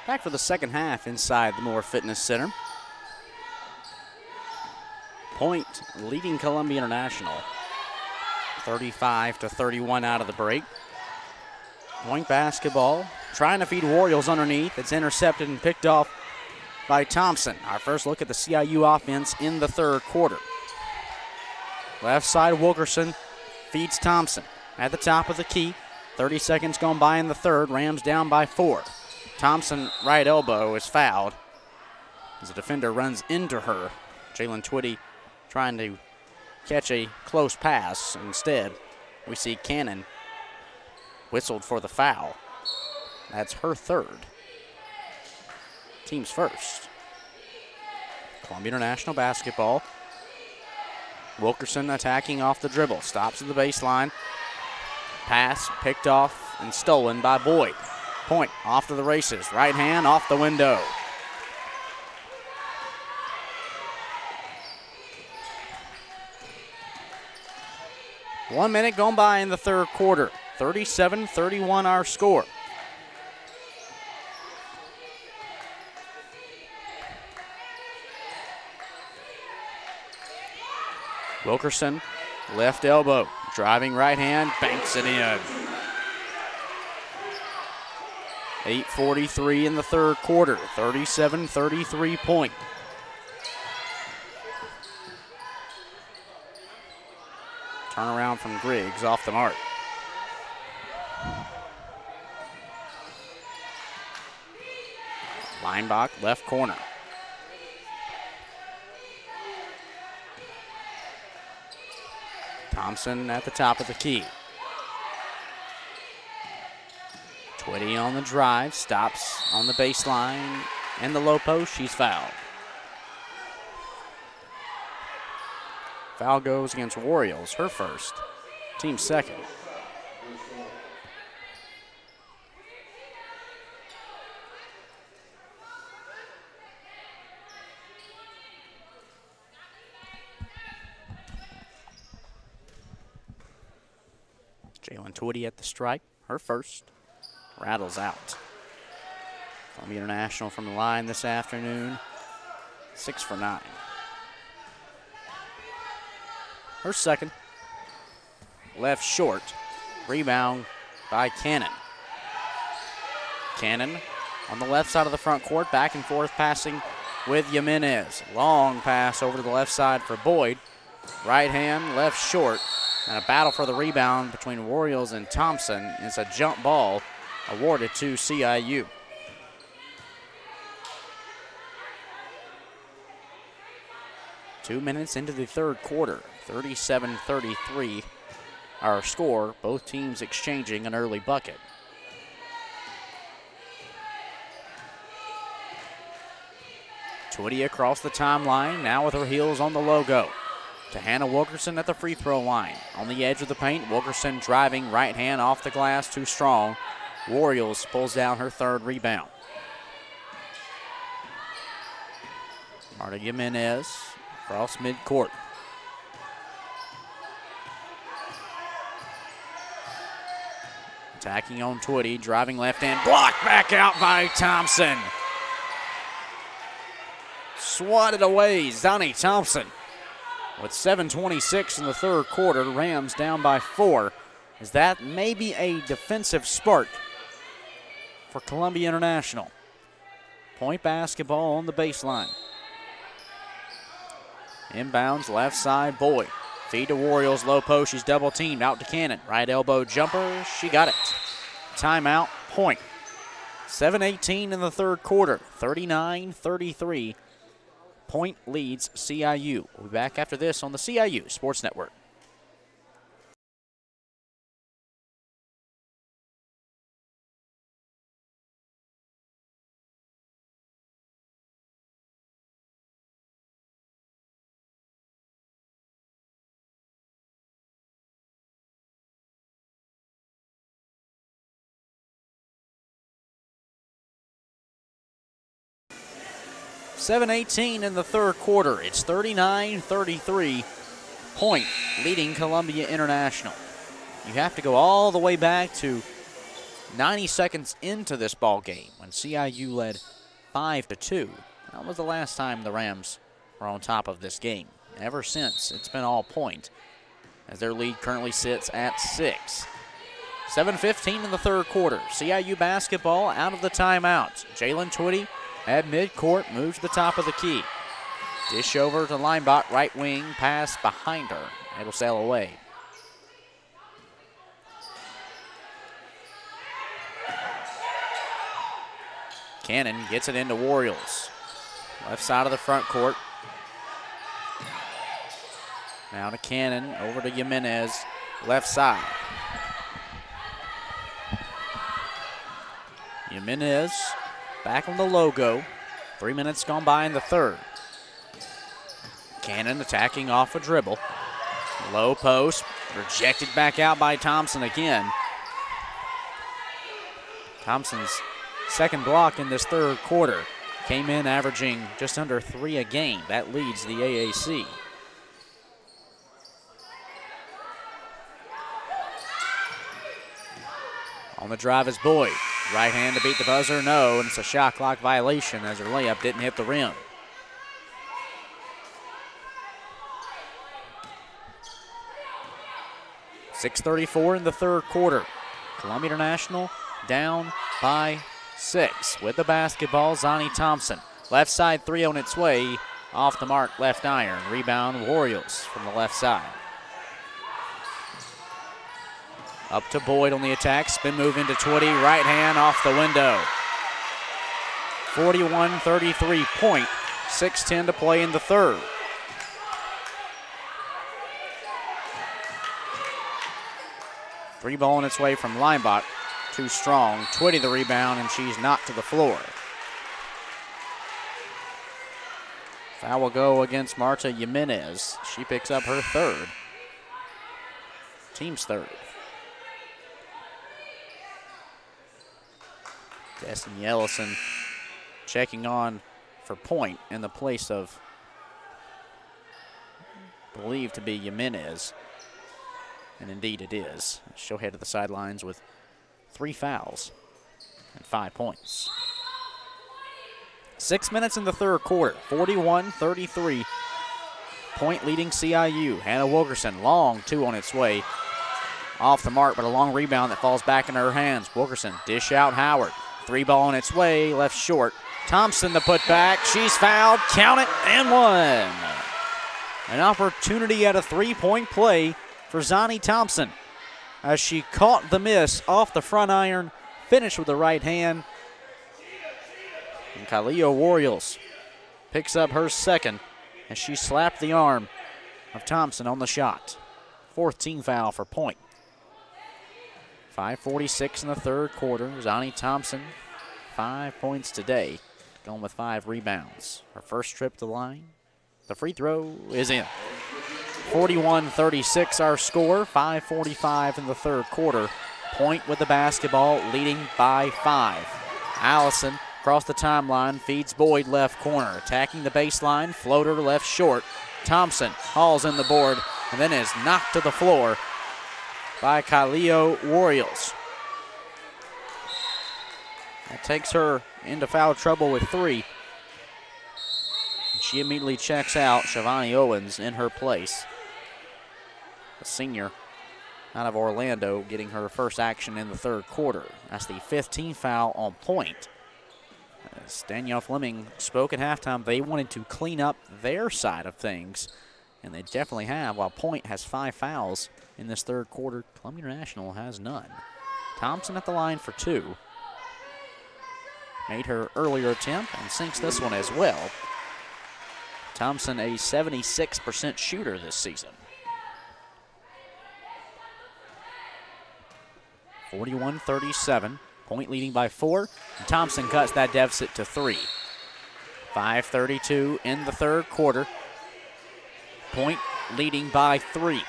Back for the second half inside the Moore Fitness Center. Point leading Columbia International 35-31 out of the break. Point basketball, trying to feed Warriors underneath. It's intercepted and picked off by Thompson. Our first look at the CIU offense in the third quarter. Left side, Wilkerson feeds Thompson at the top of the key. 30 seconds gone by in the third. Rams down by 4. Thompson, right elbow, is fouled as the defender runs into her. Jalen Twitty trying to catch a close pass. Instead, we see Cannon whistled for the foul. That's her third. Team's first. Columbia International basketball. Wilkerson attacking off the dribble. Stops at the baseline. Pass picked off and stolen by Boyd. Point off to the races. Right hand off the window. One minute gone by in the third quarter. 37-31 our score. Wilkerson, left elbow, driving right hand, banks it in. 8:43 in the third quarter, 37-33 point. Turnaround from Griggs off the mark. Leinbach, left corner. Thompson at the top of the key. Twitty on the drive, stops on the baseline and the low post. She's fouled. Foul goes against Warriors, her first, team second. Jalen Twitty at the strike, her first. Rattles out. Columbia International from the line this afternoon, 6 for 9. Her second. Left short. Rebound by Cannon. Cannon on the left side of the front court, back and forth passing with Jimenez. Long pass over to the left side for Boyd. Right hand, left short. And a battle for the rebound between Warriors and Thompson. It's a jump ball awarded to CIU. Two minutes into the third quarter, 37-33 our score. Both teams exchanging an early bucket. Twitty across the timeline, now with her heels on the logo. To Hannah Wilkerson at the free throw line. On the edge of the paint, Wilkerson driving right hand off the glass, too strong. Warriors pulls down her third rebound. Marta Jimenez across midcourt. Attacking on Twitty, driving left hand, blocked back out by Thompson. Swatted away, Zonnie Thompson. With 7:26 in the third quarter, Rams down by 4. Is that maybe a defensive spark for Columbia International? Point basketball on the baseline. Inbounds, left side, Boyd. Feed to Warriors, low post, she's double teamed, out to Cannon. Right elbow jumper, she got it. Timeout, point. 7:18 in the third quarter, 39-33. Point leads CIU. We'll be back after this on the CIU Sports Network. .718 in the third quarter. It's 39-33. Point leading Columbia International. You have to go all the way back to 90 seconds into this ball game when CIU led 5-2. That was the last time the Rams were on top of this game. Ever since, it's been all point, as their lead currently sits at 6. 7:15 in the third quarter. CIU basketball out of the timeout. Jalen Twitty at midcourt moves to the top of the key. Dish over to Linebach, right wing, pass behind her. It'll sail away. Cannon gets it into Warriors. Left side of the front court. Now to Cannon, over to Jimenez, left side. Jimenez back on the logo. 3 minutes gone by in the third. Cannon attacking off a dribble. Low post, rejected back out by Thompson again. Thompson's second block in this third quarter. Came in averaging just under 3 a game. That leads the AAC. On the drive is Boyd. Right hand to beat the buzzer, no, and it's a shot clock violation as her layup didn't hit the rim. .6:34 in the third quarter. Columbia International down by 6 with the basketball. Zani Thompson. Left side three on its way. Off the mark, left iron. Rebound, Warriors from the left side. Up to Boyd on the attack. Spin move into Twitty. Right hand off the window. 41-33 point. 6:10 to play in the third. Three ball on its way from Linebach. Too strong. Twitty the rebound, and she's knocked to the floor. Foul will go against Marta Jimenez. She picks up her third. Team's third. Destiny Ellison checking on for point in the place of believed to be Jimenez. And indeed it is. She'll head to the sidelines with 3 fouls and 5 points. 6 minutes in the third quarter. 41-33. Point leading CIU. Hannah Wilkerson, long two on its way. Off the mark, but a long rebound that falls back into her hands. Wilkerson, dish out Howard. Three ball on its way, left short. Thompson the putback. She's fouled. Count it, and one. An opportunity at a three-point play for Zani Thompson as she caught the miss off the front iron, finished with the right hand. And Kalia Warriors picks up her second as she slapped the arm of Thompson on the shot. 4th team foul for point. 5:46 in the third quarter. Zani Thompson, 5 points today, going with 5 rebounds. Her first trip to the line. The free throw is in. 41-36 our score. 5:45 in the third quarter. Point with the basketball, leading by 5. Allison across the timeline, feeds Boyd left corner. Attacking the baseline, floater left short. Thompson hauls in the board and then is knocked to the floor by Kalia Warriors. That takes her into foul trouble with 3. She immediately checks out. Shivani Owens in her place. The senior out of Orlando getting her first action in the third quarter. That's the 15th foul on point. As Danielle Fleming spoke at halftime, they wanted to clean up their side of things, and they definitely have. While Point has 5 fouls in this third quarter, Columbia International has none. Thompson at the line for 2. Made her earlier attempt and sinks this one as well. Thompson, a 76% shooter this season. 41-37. Point leading by 4. And Thompson cuts that deficit to 3. 5:32 in the third quarter. Point leading by 3.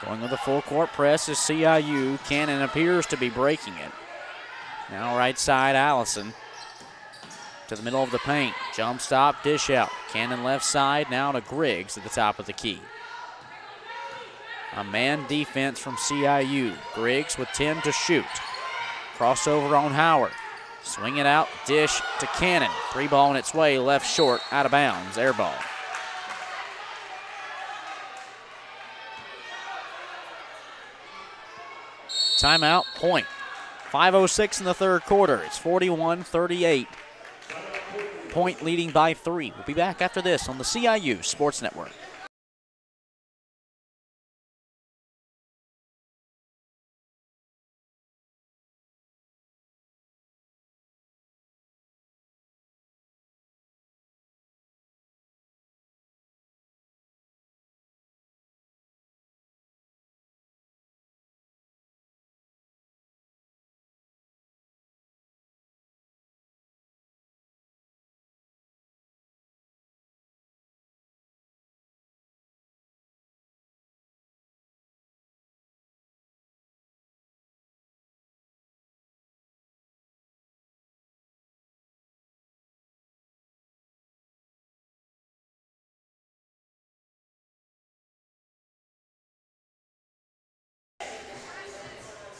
Going with a full court press is CIU. Cannon appears to be breaking it. Now right side, Allison to the middle of the paint. Jump stop, dish out. Cannon left side, now to Griggs at the top of the key. A man defense from CIU. Griggs with 10 to shoot. Crossover on Howard. Swing it out, dish to Cannon. 3 ball on its way, left short, out of bounds, air ball. Timeout, Point. 5:06 in the third quarter. It's 41-38. Point leading by 3. We'll be back after this on the CIU Sports Network.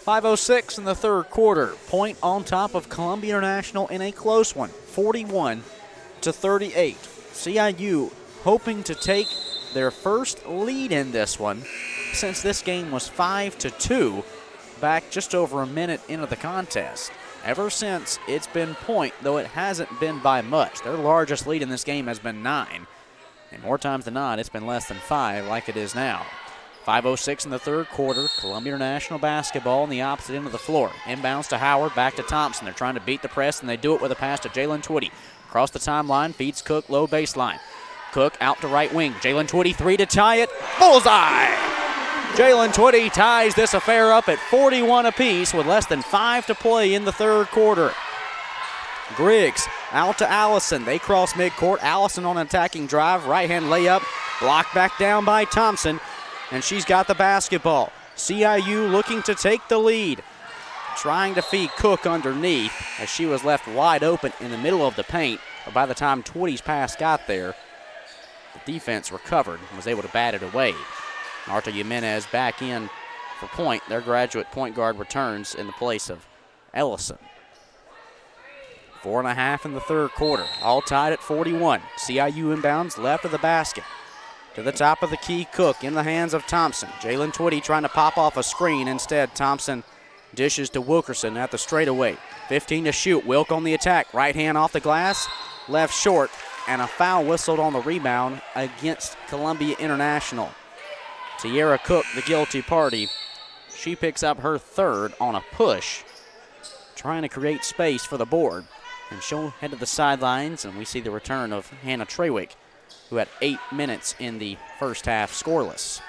.506 in the third quarter. Point on top of Columbia International in a close one, 41-38. CIU hoping to take their first lead in this one since this game was 5-2 back just over a minute into the contest. Ever since, it's been Point, though it hasn't been by much. Their largest lead in this game has been 9. And more times than not, it's been less than 5 like it is now. 5:06 in the third quarter. Columbia International basketball on the opposite end of the floor. Inbounds to Howard, back to Thompson. They're trying to beat the press, and they do it with a pass to Jalen Twitty. Across the timeline, feeds Cook, low baseline. Cook out to right wing. Jalen Twitty, 3 to tie it. Bullseye! Jalen Twitty ties this affair up at 41 apiece with less than 5 to play in the third quarter. Griggs out to Allison. They cross midcourt. Allison on an attacking drive. Right-hand layup. Blocked back down by Thompson. And she's got the basketball. CIU looking to take the lead. Trying to feed Cook underneath as she was left wide open in the middle of the paint. But by the time Twitty's pass got there, the defense recovered and was able to bat it away. Marta Jimenez back in for Point. Their graduate point guard returns in the place of Ellison. 4.5 in the third quarter. All tied at 41. CIU inbounds left of the basket. To the top of the key, Cook in the hands of Thompson. Jalen Twitty trying to pop off a screen. Instead, Thompson dishes to Wilkerson at the straightaway. 15 to shoot. Wilk on the attack. Right hand off the glass. Left short. And a foul whistled on the rebound against Columbia International. Tierra Cook, the guilty party. She picks up her third on a push, trying to create space for the board. And she'll head to the sidelines, and we see the return of Hannah Trawick, who had 8 minutes in the first half scoreless.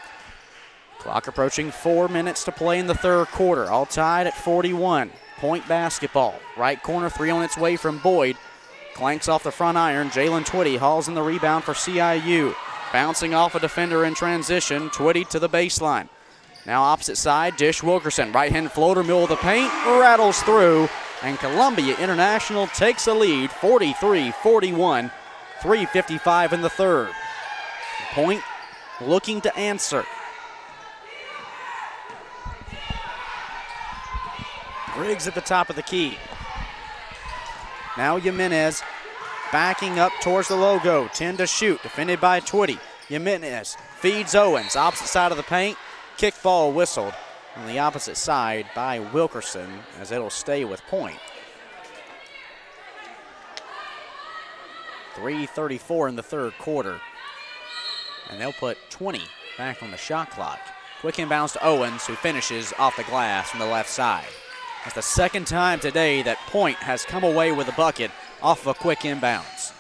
Clock approaching 4 minutes to play in the third quarter. All tied at 41. Point basketball. Right corner, 3 on its way from Boyd. Clanks off the front iron. Jalen Twitty hauls in the rebound for CIU. Bouncing off a defender in transition. Twitty to the baseline. Now opposite side, dish Wilkerson. Right-hand floater, middle of the paint. Rattles through. And Columbia International takes a lead, 43-41. 3:55 in the third. Point looking to answer. Griggs at the top of the key. Now Jimenez backing up towards the logo. 10 to shoot, defended by Twitty. Jimenez feeds Owens, opposite side of the paint. Kick ball whistled on the opposite side by Wilkerson as it'll stay with Point. 3:34 in the third quarter. And they'll put 20 back on the shot clock. Quick inbounds to Owens, who finishes off the glass from the left side. That's the second time today that Point has come away with a bucket off of a quick inbounds.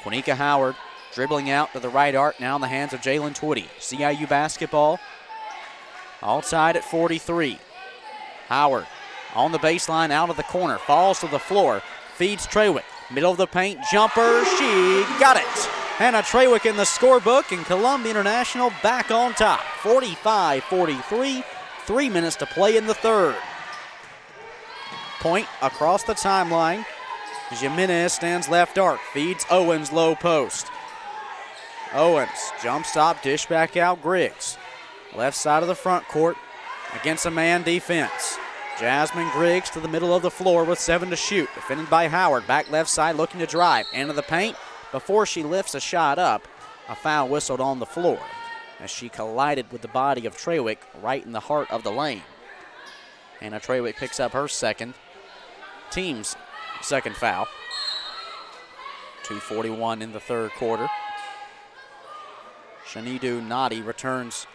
Quanika Howard dribbling out to the right arc, now in the hands of Jalen Twitty. CIU basketball, all tied at 43. Howard on the baseline, out of the corner, falls to the floor, feeds Trawick. Middle of the paint, jumper, she got it. Hannah Trawick in the scorebook, and Columbia International back on top. 45-43, 3 minutes to play in the third. Point across the timeline. Jimenez stands left arc, feeds Owens low post. Owens, jump stop, dish back out, Griggs. left side of the front court against a man defense. Jasmine Griggs to the middle of the floor with 7 to shoot. Defended by Howard. Back left side looking to drive. Into the paint. Before she lifts a shot up, a foul whistled on the floor as she collided with the body of Trawick right in the heart of the lane. Hannah Trawick picks up her team's second foul. 2:41 in the third quarter. Shanidu Nadi returns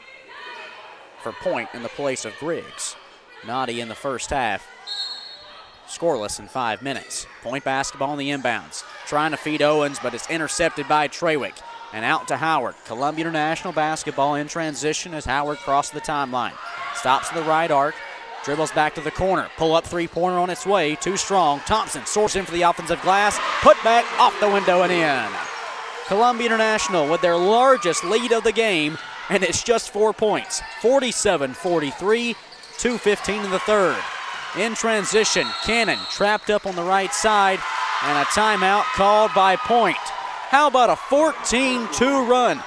for point in the place of Griggs. Nadi in the first half, scoreless in 5 minutes. Point basketball on the inbounds. Trying to feed Owens, but it's intercepted by Trawick. And out to Howard. Columbia International basketball in transition as Howard crosses the timeline. Stops to the right arc. Dribbles back to the corner. Pull-up three-pointer on its way. Too strong. Thompson soars in for the offensive glass. Put back off the window and in. Columbia International with their largest lead of the game, and it's just 4 points. 47-43, 2:15 in the third. In transition, Cannon trapped up on the right side, and a timeout called by Point. How about a 14-2 run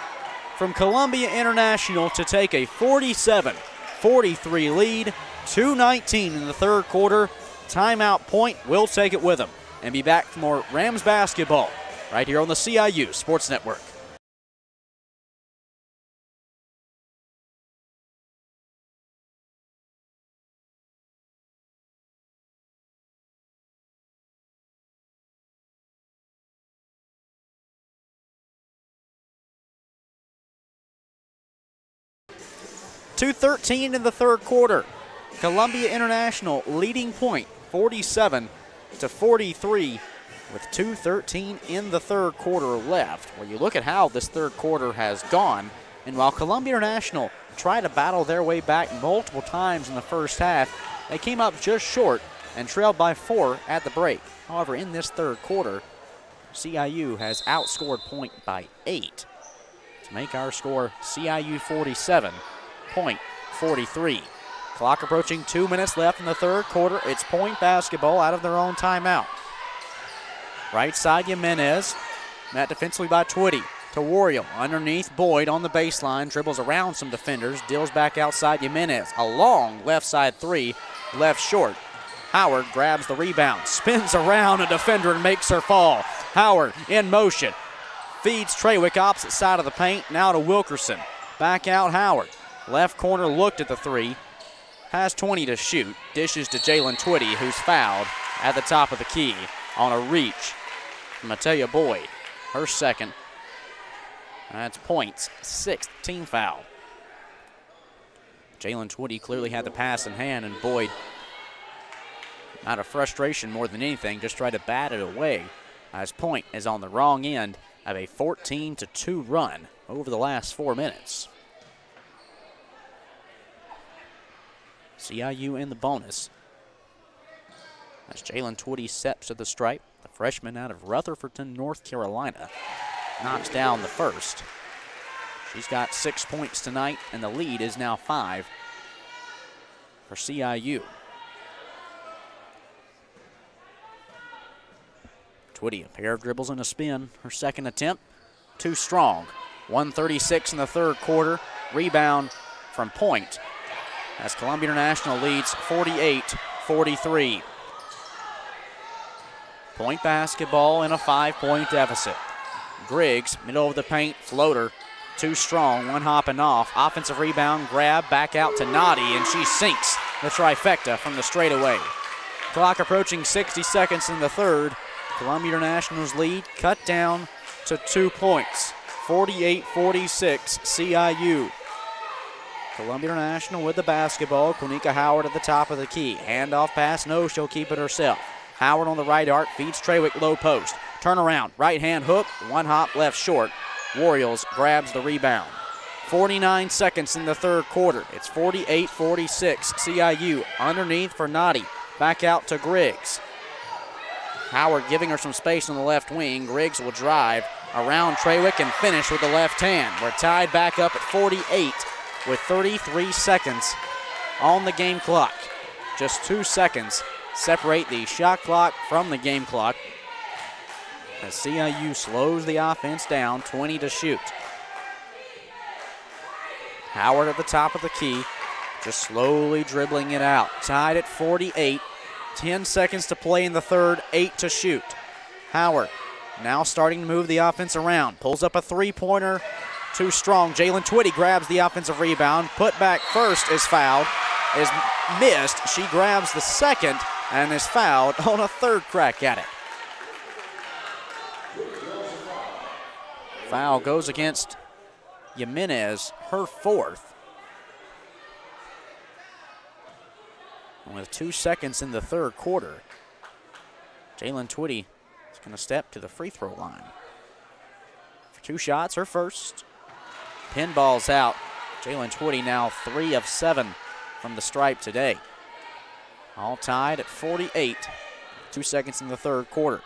from Columbia International to take a 47-43 lead, 2:19 in the third quarter. Timeout. Point will take it with them and be back for more Rams basketball right here on the CIU Sports Network. .213 in the third quarter. Columbia International leading Point 47-43 with 2:13 in the third quarter left. Well, you look at how this third quarter has gone, and while Columbia International tried to battle their way back multiple times in the first half, they came up just short and trailed by 4 at the break. However, in this third quarter, CIU has outscored Point by 8 to make our score CIU 47, Point 43. Clock approaching 2 minutes left in the third quarter. It's Point basketball out of their own timeout. Right side, Jimenez, met defensively by Twitty to Warrior. Underneath, Boyd on the baseline, dribbles around some defenders, deals back outside Jimenez. A long left side three, left short. Howard grabs the rebound, spins around a defender and makes her fall. Howard in motion, feeds Trawick opposite side of the paint, now to Wilkerson. Back out Howard. Left corner looked at the three, has 20 to shoot, dishes to Jalen Twitty, who's fouled at the top of the key on a reach from Matea Boyd, her second. That's Point's 6th team foul. Jalen Twitty clearly had the pass in hand, and Boyd, out of frustration more than anything, just tried to bat it away as Point is on the wrong end of a 14-2 run over the last 4 minutes. CIU in the bonus as Jalen Twitty steps to the stripe. The freshman out of Rutherfordton, North Carolina, knocks down the first. She's got 6 points tonight, and the lead is now 5 for CIU. Twitty, a pair of dribbles and a spin. Her second attempt, too strong. 1:36 in the third quarter. Rebound from Point as Columbia International leads 48-43. Point basketball in a 5-point deficit. Griggs, middle of the paint, floater, too strong, one hopping off. Offensive rebound, grab, back out to Nadi, and she sinks the trifecta from the straightaway. Clock approaching 60 seconds in the third. Columbia International's lead cut down to 2 points. 48-46 CIU. Columbia International with the basketball. Quanika Howard at the top of the key. Handoff pass, no, she'll keep it herself. Howard on the right arc, feeds Trawick low post. Turnaround, right hand hook, one hop left short. Warriors grabs the rebound. 49 seconds in the third quarter. It's 48-46 CIU. Underneath for Nadi. Back out to Griggs. Howard giving her some space on the left wing. Griggs will drive around Trawick and finish with the left hand. We're tied back up at 48 with 33 seconds on the game clock. Just 2 seconds separate the shot clock from the game clock as CIU slows the offense down, 20 to shoot. Howard at the top of the key, just slowly dribbling it out. Tied at 48. 10 seconds to play in the third, 8 to shoot. Howard now starting to move the offense around. Pulls up a three-pointer, too strong. Jalen Twitty grabs the offensive rebound. Put back first is fouled, is missed. She grabs the second and is fouled on a third crack at it. Foul goes against Jimenez, her fourth. And with 2 seconds in the third quarter, Jalen Twitty is going to step to the free throw line. For 2 shots, her first. Pinball's out. Jalen Twitty now 3 of 7 from the stripe today. All tied at 48. 2 seconds in the third quarter.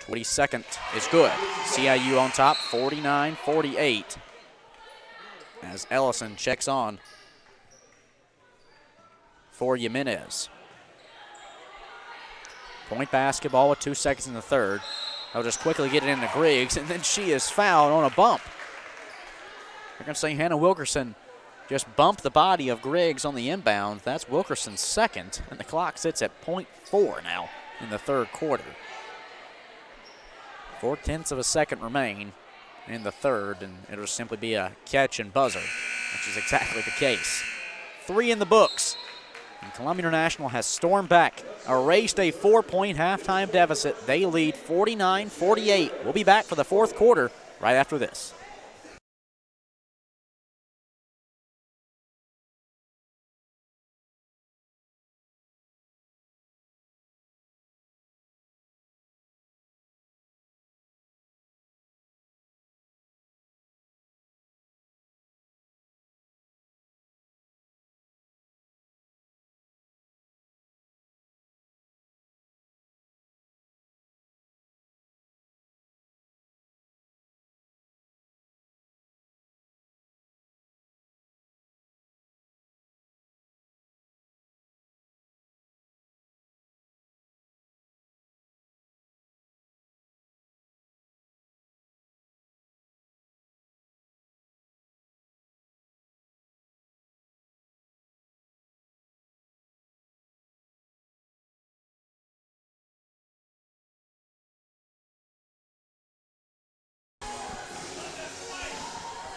22nd is good. CIU on top, 49-48. As Ellison checks on for Jimenez. Point basketball with 2 seconds in the third. They'll just quickly get it into Griggs, and then she is fouled on a bump. They're going to say Hannah Wilkerson just bumped the body of Griggs on the inbound. That's Wilkerson's second, and the clock sits at .4 now in the third quarter. 4/10 of a second remain in the third, and it'll simply be a catch and buzzer, which is exactly the case. 3 in the books, and Columbia International has stormed back, erased a 4-point halftime deficit. They lead 49-48. We'll be back for the fourth quarter right after this.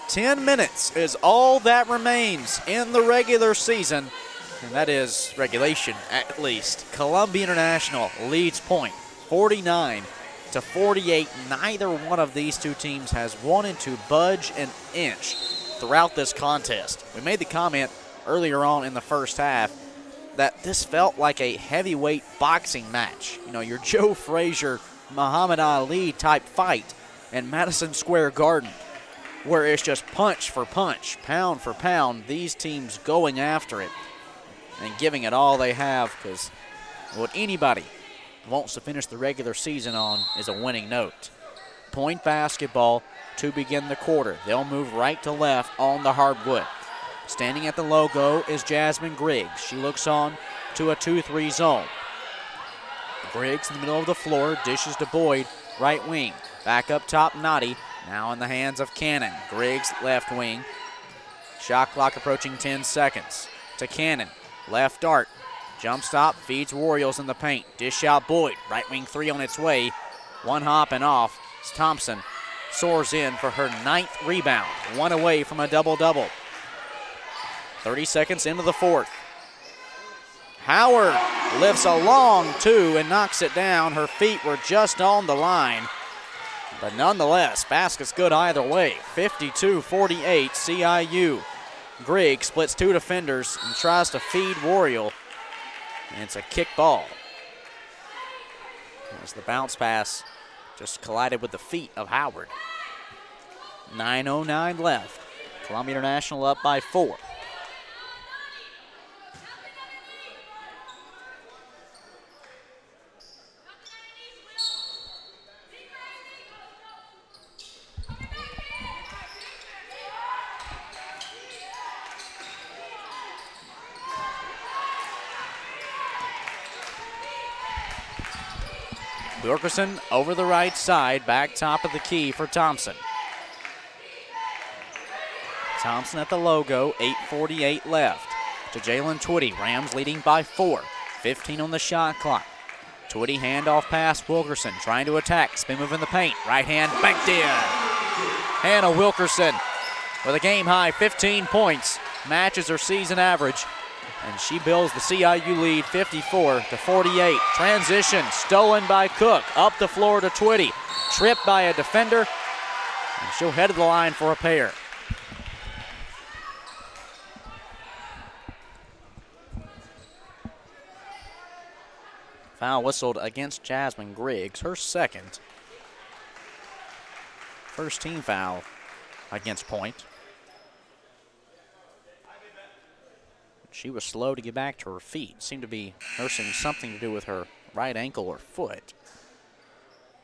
Ten minutes is all that remains in the regular season, and that is regulation at least. Columbia International leads point, 49-48. Neither one of these two teams has wanted to budge an inch throughout this contest. We made the comment earlier on in the first half that this felt like a heavyweight boxing match. You know, your Joe Frazier, Muhammad Ali type fight in Madison Square Garden, where it's just punch for punch, pound for pound, these teams going after it and giving it all they have, because what anybody wants to finish the regular season on is a winning note. Point basketball to begin the quarter. They'll move right to left on the hardwood. Standing at the logo is Jasmine Griggs. She looks on to a 2-3 zone. Griggs in the middle of the floor, dishes to Boyd, right wing. Back up top, Noddy. Now in the hands of Cannon. Griggs, left wing. Shot clock approaching 10 seconds. To Cannon, left dart. Jump stop, feeds Warriors in the paint. Dish out Boyd, right wing 3 on its way. One hop and off. Thompson soars in for her 9th rebound. 1 away from a double-double. 30 seconds into the fourth. Howard lifts a long 2 and knocks it down. Her feet were just on the line. But nonetheless, basket's good either way. 52-48, CIU. Griggs splits 2 defenders and tries to feed Warrior. And it's a kick ball. As the bounce pass just collided with the feet of Howard. 9:09 left. Columbia International up by 4. Wilkerson over the right side, back top of the key for Thompson. Thompson at the logo, 8:48 left. To Jalen Twitty, Rams leading by 4. 15 on the shot clock. Twitty handoff pass, Wilkerson trying to attack. Spin move in the paint. Right hand banked in. Hannah Wilkerson with a game-high 15 points. Matches her season average. And she builds the CIU lead 54-48. Transition stolen by Cook. Up the floor to Twitty. Tripped by a defender. And she'll head to the line for a pair. Foul whistled against Jasmine Griggs, her second. First team foul against Point. She was slow to get back to her feet. Seemed to be nursing something to do with her right ankle or foot.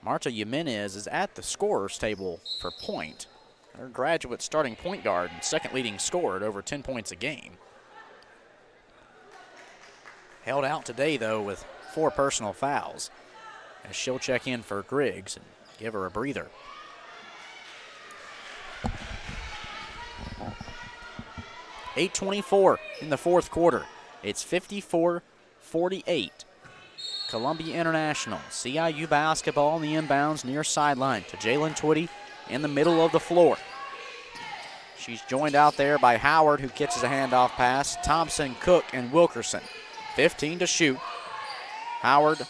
Marta Jimenez is at the scorer's table for Point. Her graduate starting point guard and second leading scorer at over 10 points a game. Held out today, though, with 4 personal fouls, as she'll check in for Griggs and give her a breather. .8:24 in the fourth quarter. It's 54-48. Columbia International. CIU basketball on the inbounds near sideline to Jalen Twitty in the middle of the floor. She's joined out there by Howard, who catches a handoff pass. Thompson, Cook, and Wilkerson. 15 to shoot. Howard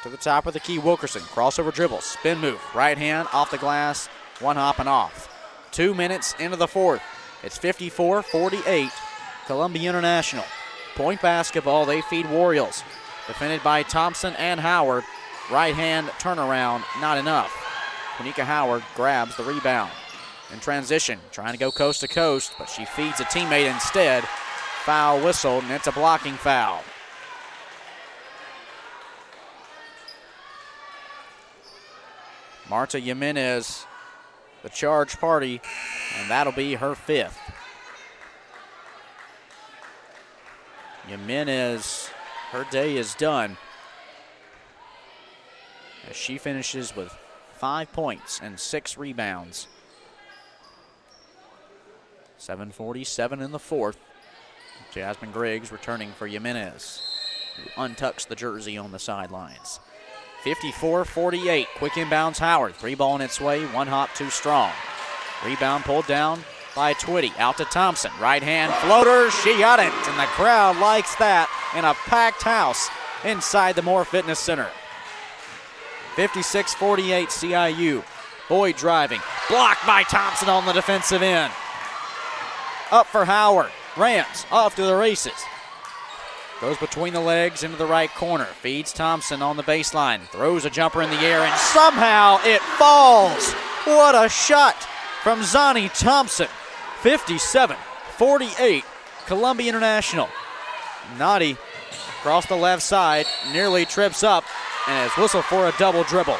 to the top of the key. Wilkerson, crossover dribble, spin move, right hand off the glass, one hop and off. 2 minutes into the fourth. It's 54-48, Columbia International. Point basketball, they feed Warriors. Defended by Thompson and Howard. Right hand turnaround, not enough. Quanika Howard grabs the rebound. In transition, trying to go coast to coast, but she feeds a teammate instead. Foul whistled, and it's a blocking foul. Marta Jimenez, the charge party, and that'll be her 5th. Jimenez, her day is done as she finishes with 5 points and 6 rebounds. 7:47 in the fourth. Jasmine Griggs returning for Jimenez, who untucks the jersey on the sidelines. 54-48, quick inbounds Howard. 3 ball in its way, 1 hop too strong. Rebound pulled down by Twitty, out to Thompson. Right hand floater, she got it, and the crowd likes that in a packed house inside the Moore Fitness Center. 56-48 CIU. Boyd driving, blocked by Thompson on the defensive end. Up for Howard, Rams off to the races. Goes between the legs into the right corner. Feeds Thompson on the baseline. Throws a jumper in the air, and somehow it falls. What a shot from Zani Thompson. 57-48, Columbia International. Nadi across the left side, nearly trips up, and is whistled for a double dribble.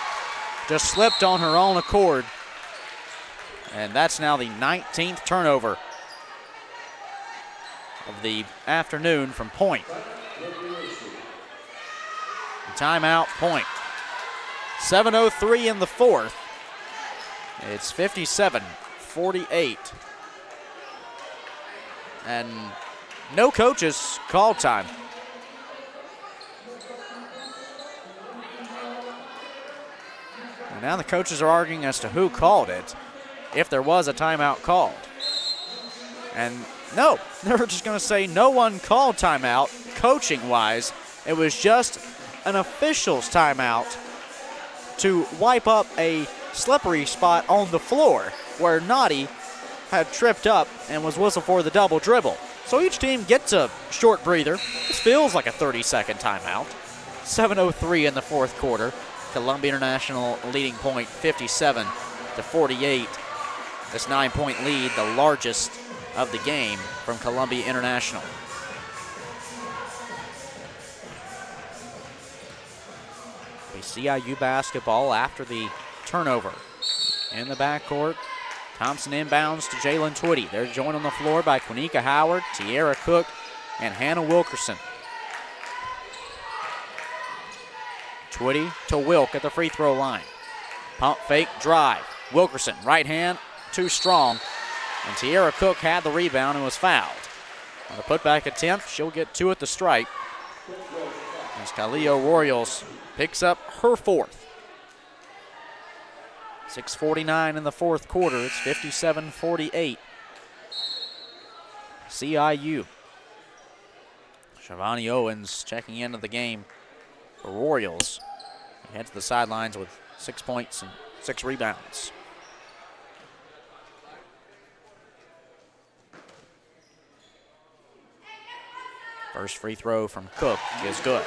Just slipped on her own accord. And that's now the 19th turnover of the afternoon from Point. Timeout, Point. 7:03 in the fourth. It's 57-48. And no coaches called time. And now the coaches are arguing as to who called it, if there was a timeout called. And no, they were just going to say no one called timeout, coaching-wise. It was just an official's timeout to wipe up a slippery spot on the floor where Nadi had tripped up and was whistled for the double dribble. So each team gets a short breather. This feels like a 30-second timeout. 7:03 in the fourth quarter. Columbia International leading Point 57-48. This 9-point lead, the largest of the game from Columbia International. The CIU basketball after the turnover. In the backcourt, Thompson inbounds to Jalen Twitty. They're joined on the floor by Quanika Howard, Tiara Cook, and Hannah Wilkerson. Twitty to Wilk at the free throw line. Pump fake drive. Wilkerson, right hand, too strong. And Tiara Cook had the rebound and was fouled. On the putback attempt, she'll get 2 at the stripe. As Kyleo Royals picks up her 4th. 6:49 in the 4th quarter. It's 57-48. CIU. Shivani Owens checking into the game for Royals. He heads to the sidelines with 6 points and 6 rebounds. First free throw from Cook is good.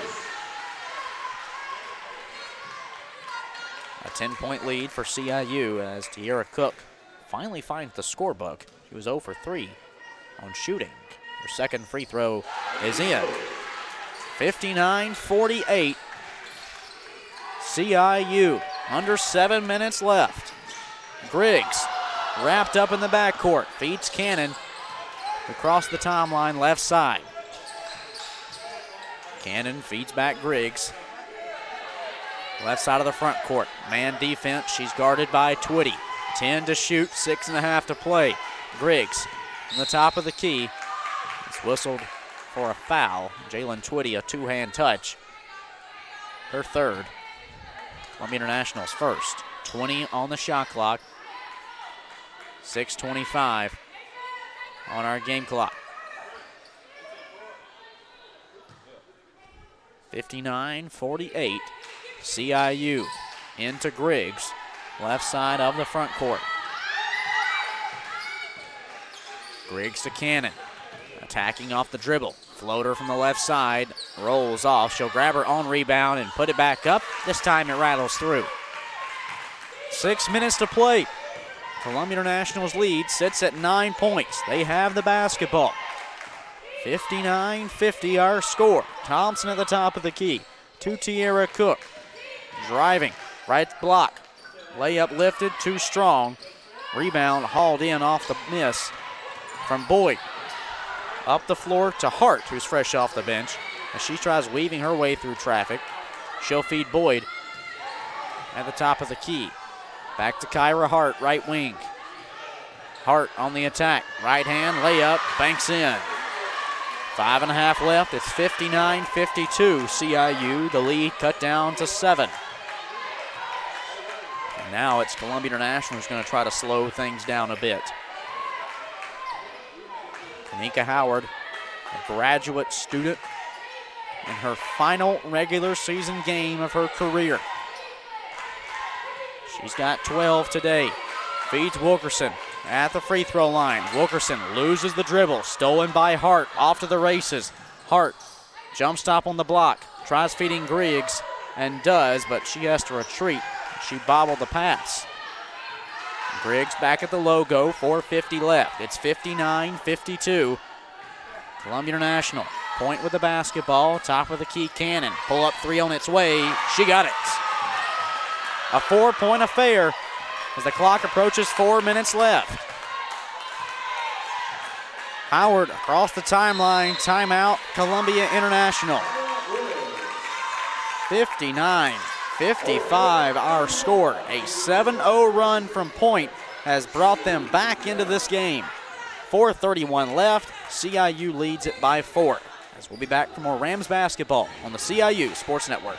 A 10-point lead for CIU as Tiara Cook finally finds the scorebook. She was 0 for 3 on shooting. Her second free throw is in. 59-48. CIU, under 7 minutes left. Griggs wrapped up in the backcourt, feeds Cannon across the timeline left side. Cannon feeds back Griggs. Left side of the front court. Man defense. She's guarded by Twitty. 10 to shoot, 6.5 to play. Griggs on the top of the key. It's whistled for a foul. Jalen Twitty, a 2-hand touch. Her 3rd. Columbia International's 1st. 20 on the shot clock. 6:25 on our game clock. 59-48. CIU into Griggs, left side of the front court. Griggs to Cannon, attacking off the dribble. Floater from the left side, rolls off. She'll grab her own rebound and put it back up. This time it rattles through. 6 minutes to play. Columbia International's lead sits at 9 points. They have the basketball. 59-50 our score. Thompson at the top of the key to Tiara Cook. Driving, right block. Layup lifted, too strong. Rebound hauled in off the miss from Boyd. Up the floor to Hart, who's fresh off the bench. As she tries weaving her way through traffic. She'll feed Boyd at the top of the key. Back to Kyra Hart, right wing. Hart on the attack. Right hand, layup, banks in. 5.5 left. It's 59-52 CIU. The lead cut down to 7. And now it's Columbia International who's going to try to slow things down a bit. Kanika Howard, a graduate student in her final regular season game of her career. She's got 12 today. Feeds Wilkerson at the free throw line. Wilkerson loses the dribble, stolen by Hart, off to the races. Hart, jump stop on the block, tries feeding Griggs and does, but she has to retreat. She bobbled the pass. Griggs back at the logo, 4:50 left. It's 59-52. Columbia International, point with the basketball, top of the key, Cannon. Pull up 3 on its way, she got it. A 4-point affair as the clock approaches 4 minutes left. Howard across the timeline, timeout, Columbia International. 59-55 our score. A 7-0 run from point has brought them back into this game. 4:31 left, CIU leads it by 4. As we'll be back for more Rams basketball on the CIU Sports Network.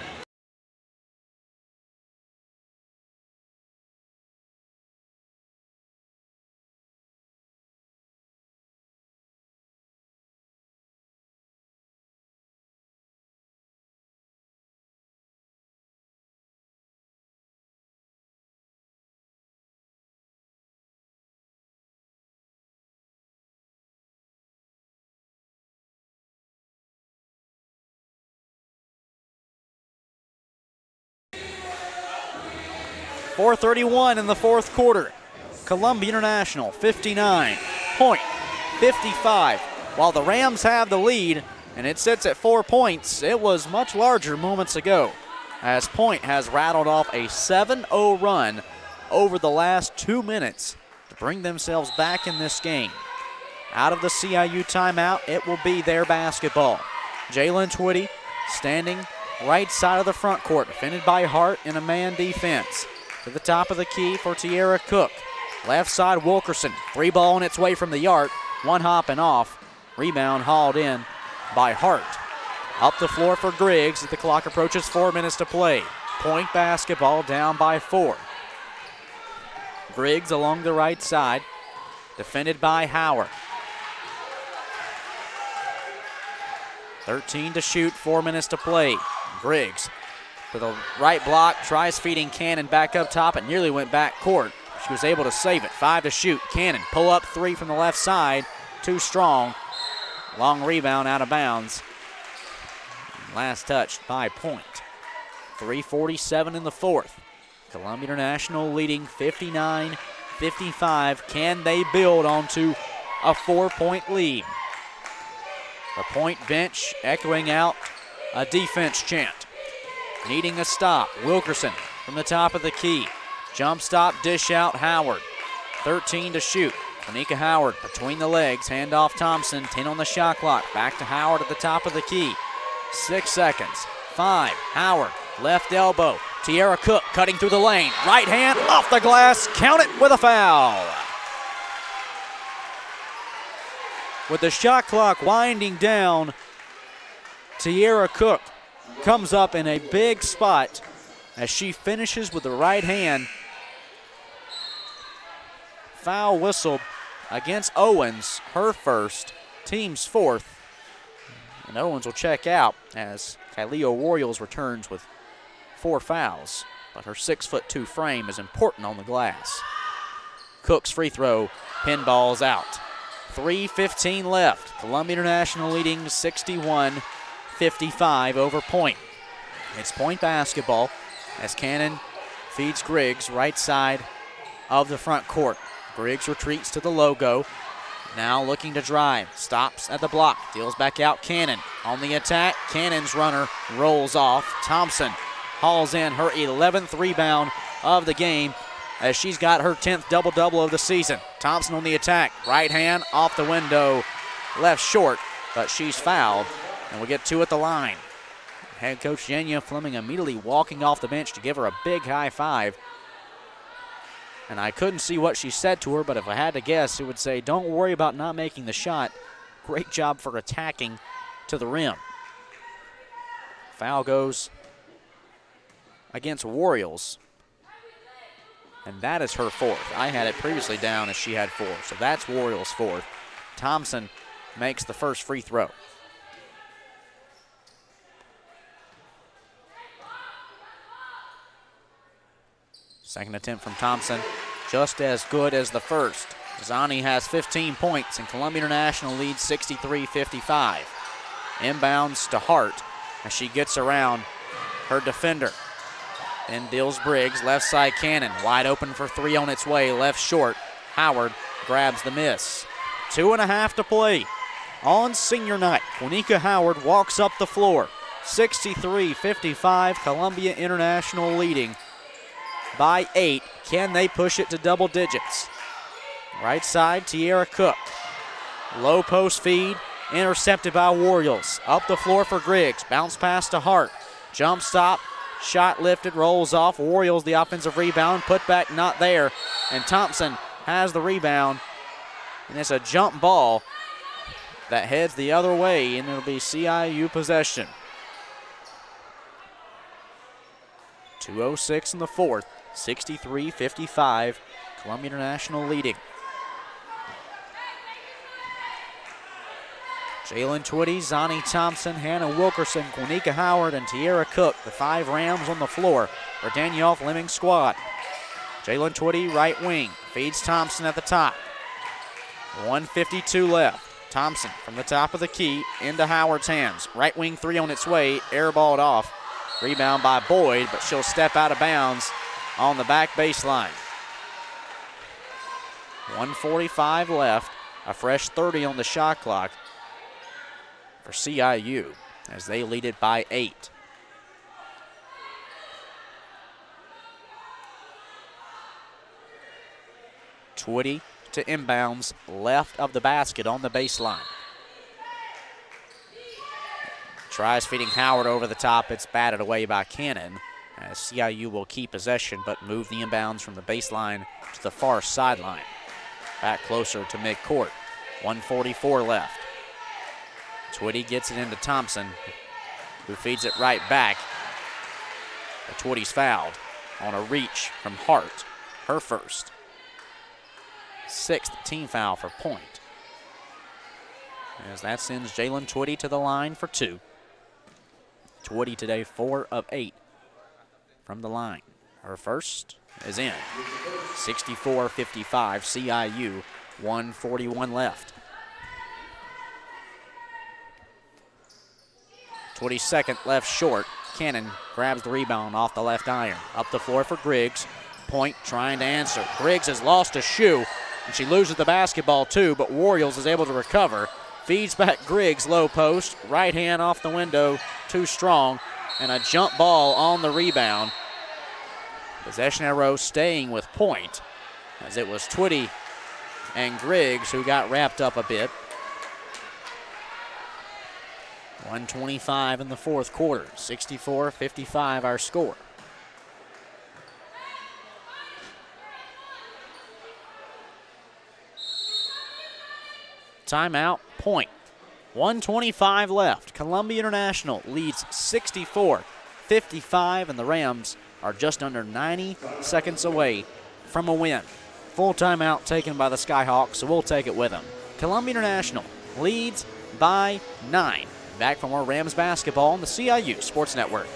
.431 in the 4th quarter. Columbia International 59, Point 55. While the Rams have the lead and it sits at 4 points, it was much larger moments ago as Point has rattled off a 7-0 run over the last 2 minutes to bring themselves back in this game. Out of the CIU timeout, it will be their basketball. Jalen Twitty standing right side of the front court, defended by Hart in a man defense. To the top of the key for Tiara Cook. Left side, Wilkerson. Free ball on its way from the arc. One hop and off. Rebound hauled in by Hart. Up the floor for Griggs as the clock approaches 4 minutes to play. Point basketball down by 4. Griggs along the right side, defended by Howard. 13 to shoot, 4 minutes to play. Griggs to the right block, tries feeding Cannon back up top and nearly went back court. She was able to save it. 5 to shoot. Cannon pull up 3 from the left side, too strong. Long rebound out of bounds. Last touched by Point. 3:47 in the fourth. Columbia International leading 59-55. Can they build onto a 4-point lead? The Point bench echoing out a defense chant. Needing a stop. Wilkerson from the top of the key. Jump stop, dish out, Howard. 13 to shoot. Monika Howard between the legs. Handoff Thompson. 10 on the shot clock. Back to Howard at the top of the key. 6 seconds. 5. Howard. Left elbow. Tierra Cook cutting through the lane. Right hand off the glass. Count it with a foul. With the shot clock winding down, Tierra Cook comes up in a big spot as she finishes with the right hand. Foul whistled against Owens, her first, team's fourth. And Owens will check out as Kyleo Royals returns with 4 fouls. But her 6'2" frame is important on the glass. Cook's free throw, pinballs out. 3:15 left. Columbia International leading 61-55 over Point. It's Point basketball as Cannon feeds Griggs right side of the front court. Griggs retreats to the logo. Now looking to drive. Stops at the block. Deals back out. Cannon on the attack. Cannon's runner rolls off. Thompson hauls in her 11th rebound of the game as she's got her 10th double-double of the season. Thompson on the attack. Right hand off the window. Left short, but she's fouled. And we'll get 2 at the line. Head coach Jenya Fleming immediately walking off the bench to give her a big high five. And I couldn't see what she said to her, but if I had to guess, it would say, don't worry about not making the shot. Great job for attacking to the rim. Foul goes against Royals. And that is her 4th. I had it previously down as she had 4. So that's Royals' 4th. Thompson makes the first free throw. Second attempt from Thompson, just as good as the first. Zani has 15 points, and Columbia International leads 63-55. Inbounds to Hart as she gets around her defender. Then deals Briggs, left side Cannon, wide open for 3 on its way, left short. Howard grabs the miss. 2.5 to play on senior night. Monika Howard walks up the floor. 63-55, Columbia International leading by 8. Can they push it to double digits? Right side, Tierra Cook. Low post feed, intercepted by Royals. Up the floor for Griggs. Bounce pass to Hart. Jump stop, shot lifted, rolls off. Royals the offensive rebound, put back not there. And Thompson has the rebound. And it's a jump ball that heads the other way, and it'll be CIU possession. 2:06 in the fourth. 63-55, Columbia International leading. Jalen Twitty, Zani Thompson, Hannah Wilkerson, Quanika Howard, and Tierra Cook, the 5 Rams on the floor for Danielle Fleming's squad. Jalen Twitty, right wing, feeds Thompson at the top. 1:52 left. Thompson from the top of the key into Howard's hands. Right wing 3 on its way, airballed off. Rebound by Boyd, but she'll step out of bounds on the back baseline. 1:45 left, a fresh 30 on the shot clock for CIU as they lead it by 8. Twitty to inbounds, left of the basket on the baseline. Tries feeding Howard over the top. It's batted away by Cannon. as CIU will keep possession but move the inbounds from the baseline to the far sideline. Back closer to midcourt. 1:44 left. Twitty gets it into Thompson, who feeds it right back. But Twitty's fouled on a reach from Hart, her first. 6th team foul for Point. As that sends Jalen Twitty to the line for 2. Twitty today 4 of 8 from the line. Her first is in. 64-55 CIU, 1:41 left. Twitty's second left short. Cannon grabs the rebound off the left iron. Up the floor for Griggs. Point trying to answer. Griggs has lost a shoe, and she loses the basketball too, but Warriors is able to recover. Feeds back Griggs, low post. Right hand off the window, too strong, and a jump ball on the rebound. Possession arrow staying with Point, as it was Twitty and Griggs who got wrapped up a bit. 1:25 in the fourth quarter, 64-55 our score. Timeout, Point. 1:25 left. Columbia International leads 64-55, and the Rams are just under 90 seconds away from a win. Full timeout taken by the Skyhawks, so we'll take it with them. Columbia International leads by 9. Back for more Rams basketball on the CIU Sports Network.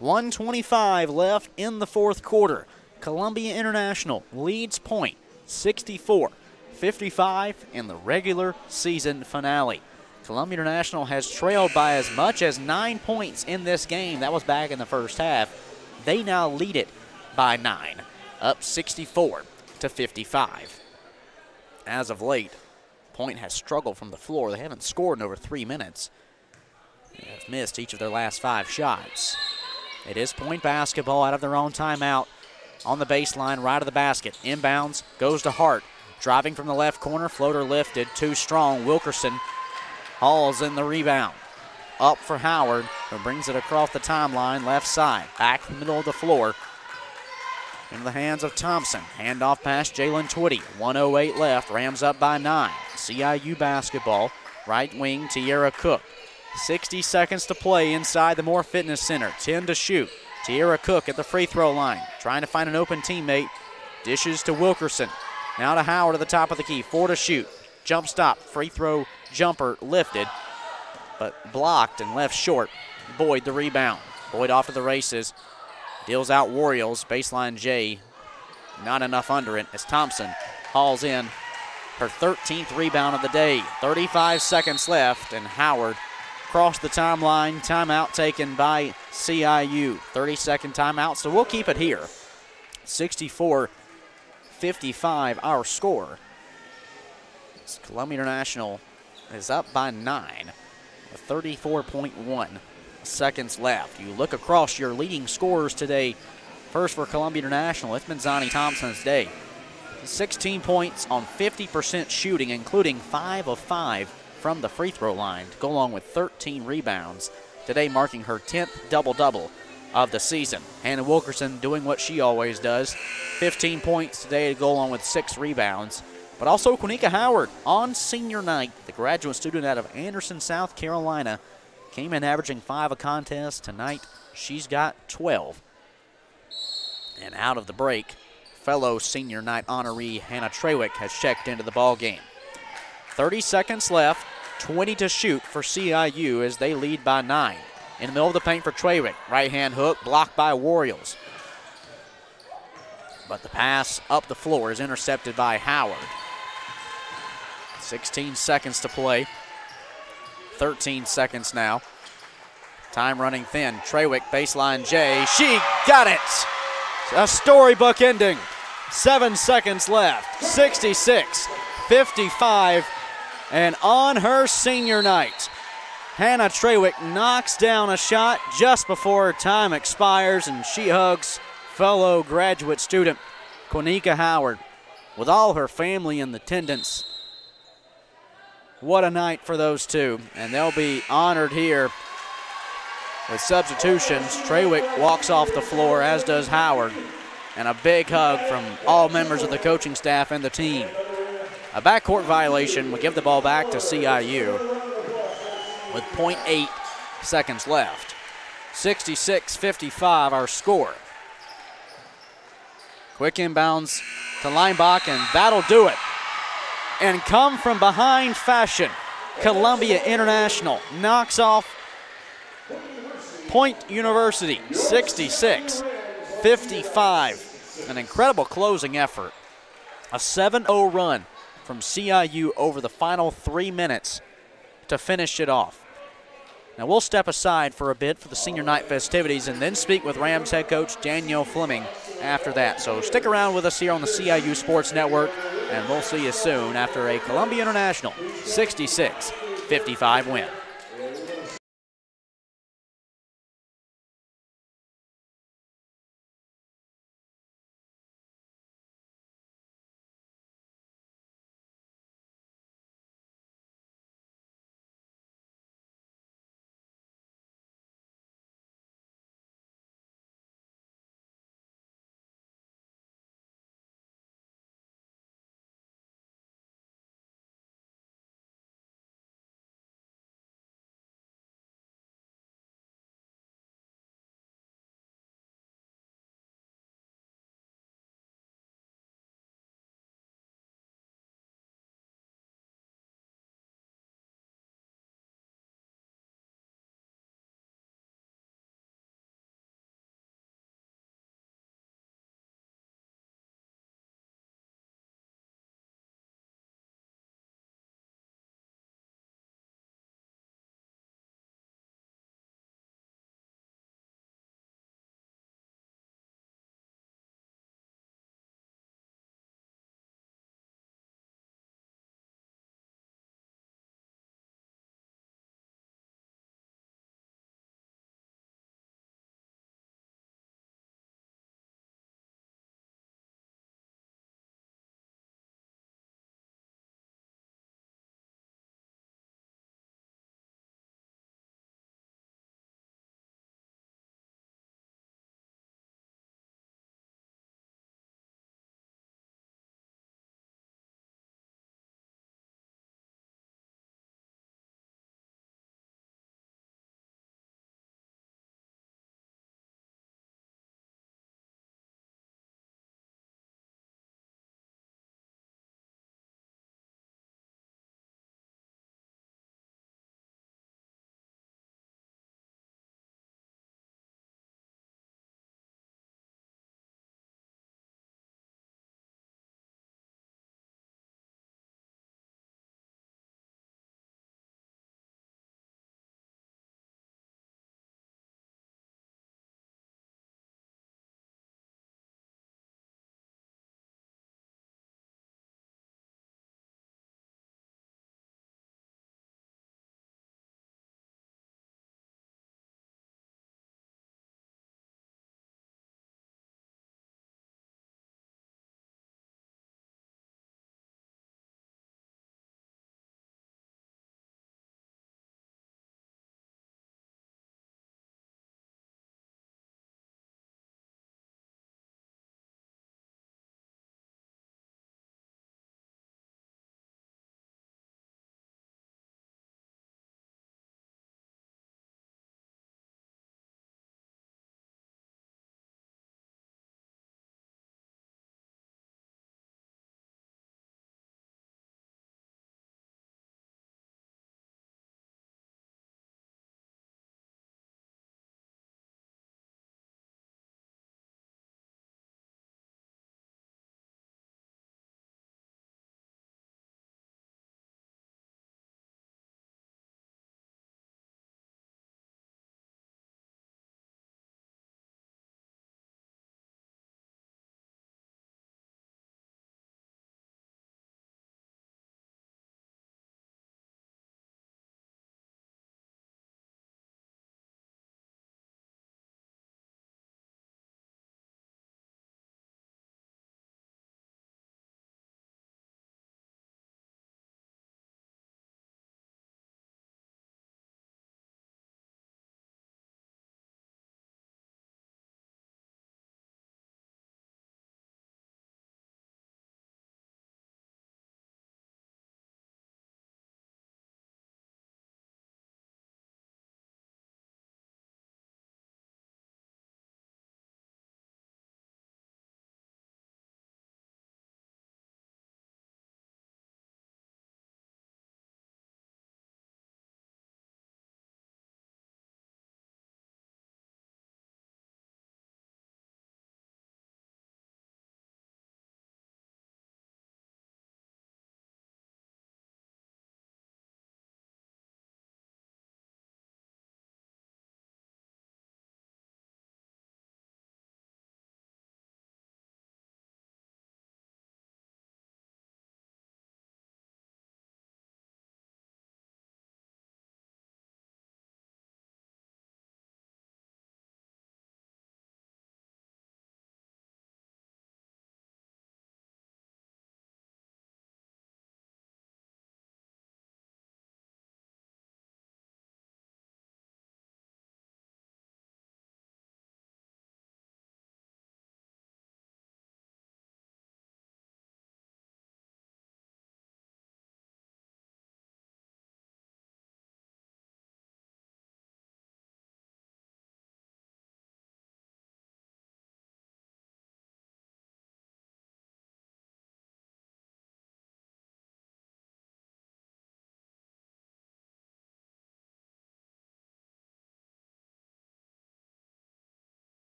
.125 left in the fourth quarter. Columbia International leads Point 64-55 in the regular season finale. Columbia International has trailed by as much as 9 points in this game. That was back in the first half. They now lead it by 9, up 64-55. As of late, Point has struggled from the floor. They haven't scored in over 3 minutes. They have missed each of their last 5 shots. It is Point basketball out of their own timeout on the baseline, right of the basket. Inbounds, goes to Hart. Driving from the left corner, floater lifted, too strong. Wilkerson hauls in the rebound. Up for Howard, who brings it across the timeline, left side. Back in the middle of the floor. Into the hands of Thompson. Handoff past Jalen Twitty. 1:08 left, Rams up by 9. CIU basketball, right wing, Tierra Cook. 60 seconds to play inside the Moore Fitness Center. 10 to shoot. Tierra Cook at the free throw line, trying to find an open teammate. Dishes to Wilkerson. Now to Howard at the top of the key. 4 to shoot. Jump stop. Free throw jumper lifted, but blocked and left short. Boyd the rebound. Boyd off to the races. Deals out Warriors. Baseline J. Not enough under it as Thompson hauls in her 13th rebound of the day. 35 seconds left, and Howard across the timeline. Timeout taken by CIU. 30-second timeout, so we'll keep it here. 64-55 our score. Columbia International is up by 9 with 34.1 seconds left. You look across your leading scorers today. First for Columbia International, it's been Zonnie Thompson's day. 16 points on 50% shooting, including 5 of 5 from the free throw line to go along with 13 rebounds. Today marking her 10th double-double of the season. Hannah Wilkerson doing what she always does. 15 points today to go along with 6 rebounds. But also Quanika Howard on senior night, the graduate student out of Anderson, South Carolina, came in averaging 5 a contest. Tonight she's got 12. And out of the break, fellow senior night honoree Hannah Trawick has checked into the ball game. 30 seconds left, 20 to shoot for CIU as they lead by 9. In the middle of the paint for Trawick. Right-hand hook blocked by Warriors. But the pass up the floor is intercepted by Howard. 16 seconds to play. 13 seconds now. Time running thin. Trawick, baseline J. She got it. A storybook ending. 7 seconds left. 66-55. And on her senior night, Hannah Trawick knocks down a shot just before her time expires, and she hugs fellow graduate student Quanika Howard with all her family in attendance. What a night for those two, and they'll be honored here with substitutions. Trawick walks off the floor, as does Howard, and a big hug from all members of the coaching staff and the team. A backcourt violation will give the ball back to CIU with 0.8 seconds left. 66-55 our score. Quick inbounds to Leinbach, and that'll do it. And come from behind fashion, Columbia International knocks off Point University 66-55. An incredible closing effort. A 7-0 run from CIU over the final 3 minutes to finish it off. Now we'll step aside for a bit for the senior night festivities and then speak with Rams head coach Danielle Fleming after that. So stick around with us here on the CIU Sports Network, and we'll see you soon after a Columbia International 66-55 win.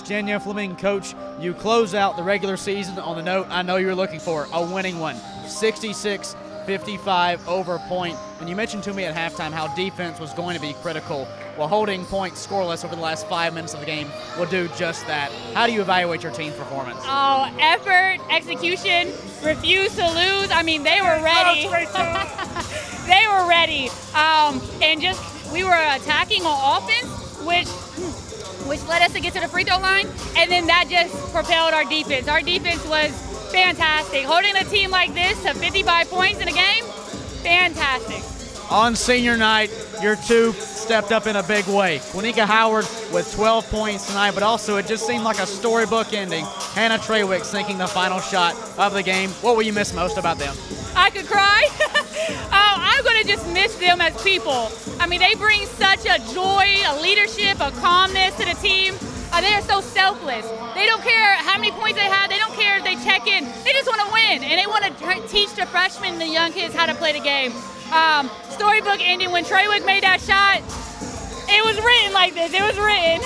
Jenya Fleming, Coach, you close out the regular season on the note I know you're looking for, a winning one, 66-55 over Point. And you mentioned to me at halftime how defense was going to be critical. Well, holding Point scoreless over the last 5 minutes of the game will do just that. How do you evaluate your team's performance? Oh, effort, execution, refuse to lose. I mean, they were ready. They were ready. And just we were attacking on offense, which led us to get to the free throw line, and then that just propelled our defense. Our defense was fantastic. Holding a team like this to 55 points in a game, fantastic. On senior night, your two stepped up in a big way. Quinnica Howard with 12 points tonight, but also it just seemed like a storybook ending. Hannah Trawick sinking the final shot of the game. What will you miss most about them? I could cry. I'm going to just miss them as people. I mean, they bring such a joy, a leadership, a calmness to the team. They are so selfless. They don't care how many points they have. They don't care if they check in. They just want to win, and they want to teach the freshmen and the young kids how to play the game. Storybook ending when Trawick made that shot. It was written like this. It was written.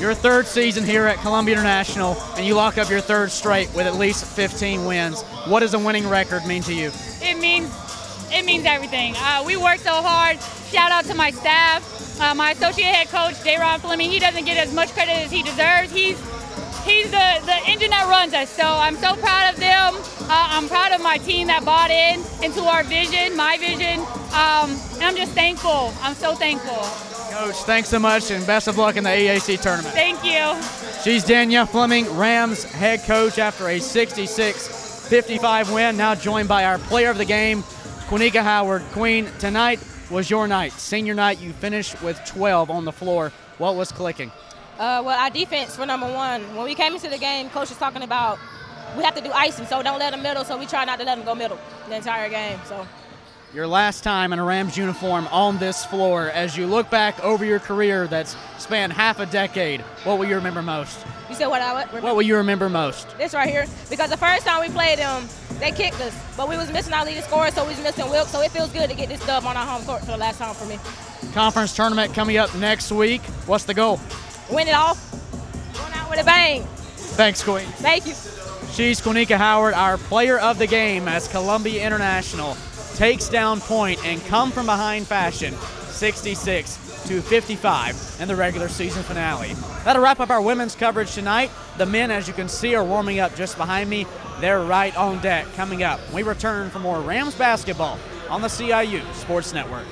Your third season here at Columbia International, and you lock up your third straight with at least 15 wins. What does a winning record mean to you? It means everything. We work so hard. Shout out to my staff. My associate head coach, J-Ron Fleming, he doesn't get as much credit as he deserves. He's the engine that runs us. So I'm so proud of them. I'm proud of my team that bought into our vision, my vision. And I'm just thankful. I'm so thankful. Coach, thanks so much, and best of luck in the EAC tournament. Thank you. She's Jenya Fleming, Rams head coach, after a 66-55 win, now joined by our player of the game, Quinnica Howard. Queen, tonight was your night. Senior night, you finished with 12 on the floor. What was clicking? Well, our defense for number one. When we came into the game, coach was talking about we have to do icing, so don't let them middle, so we try not to let them go middle the entire game. So. Your last time in a Rams uniform on this floor, as you look back over your career that's spanned half a decade, what will you remember most? You said what I remember? What will you remember most? This right here, because the first time we played them, they kicked us, but we was missing our leading scorer, so we was missing Wilkes, so it feels good to get this dub on our home court for the last time for me. Conference tournament coming up next week. What's the goal? Win it all. Going out with a bang. Thanks, Queen. Thank you. She's Quinnica Howard, our player of the game as Columbia International takes down Point and come from behind fashion, 66-55 in the regular season finale. That'll wrap up our women's coverage tonight. The men, as you can see, are warming up just behind me. They're right on deck. Coming up, we return for more Rams basketball on the CIU Sports Network.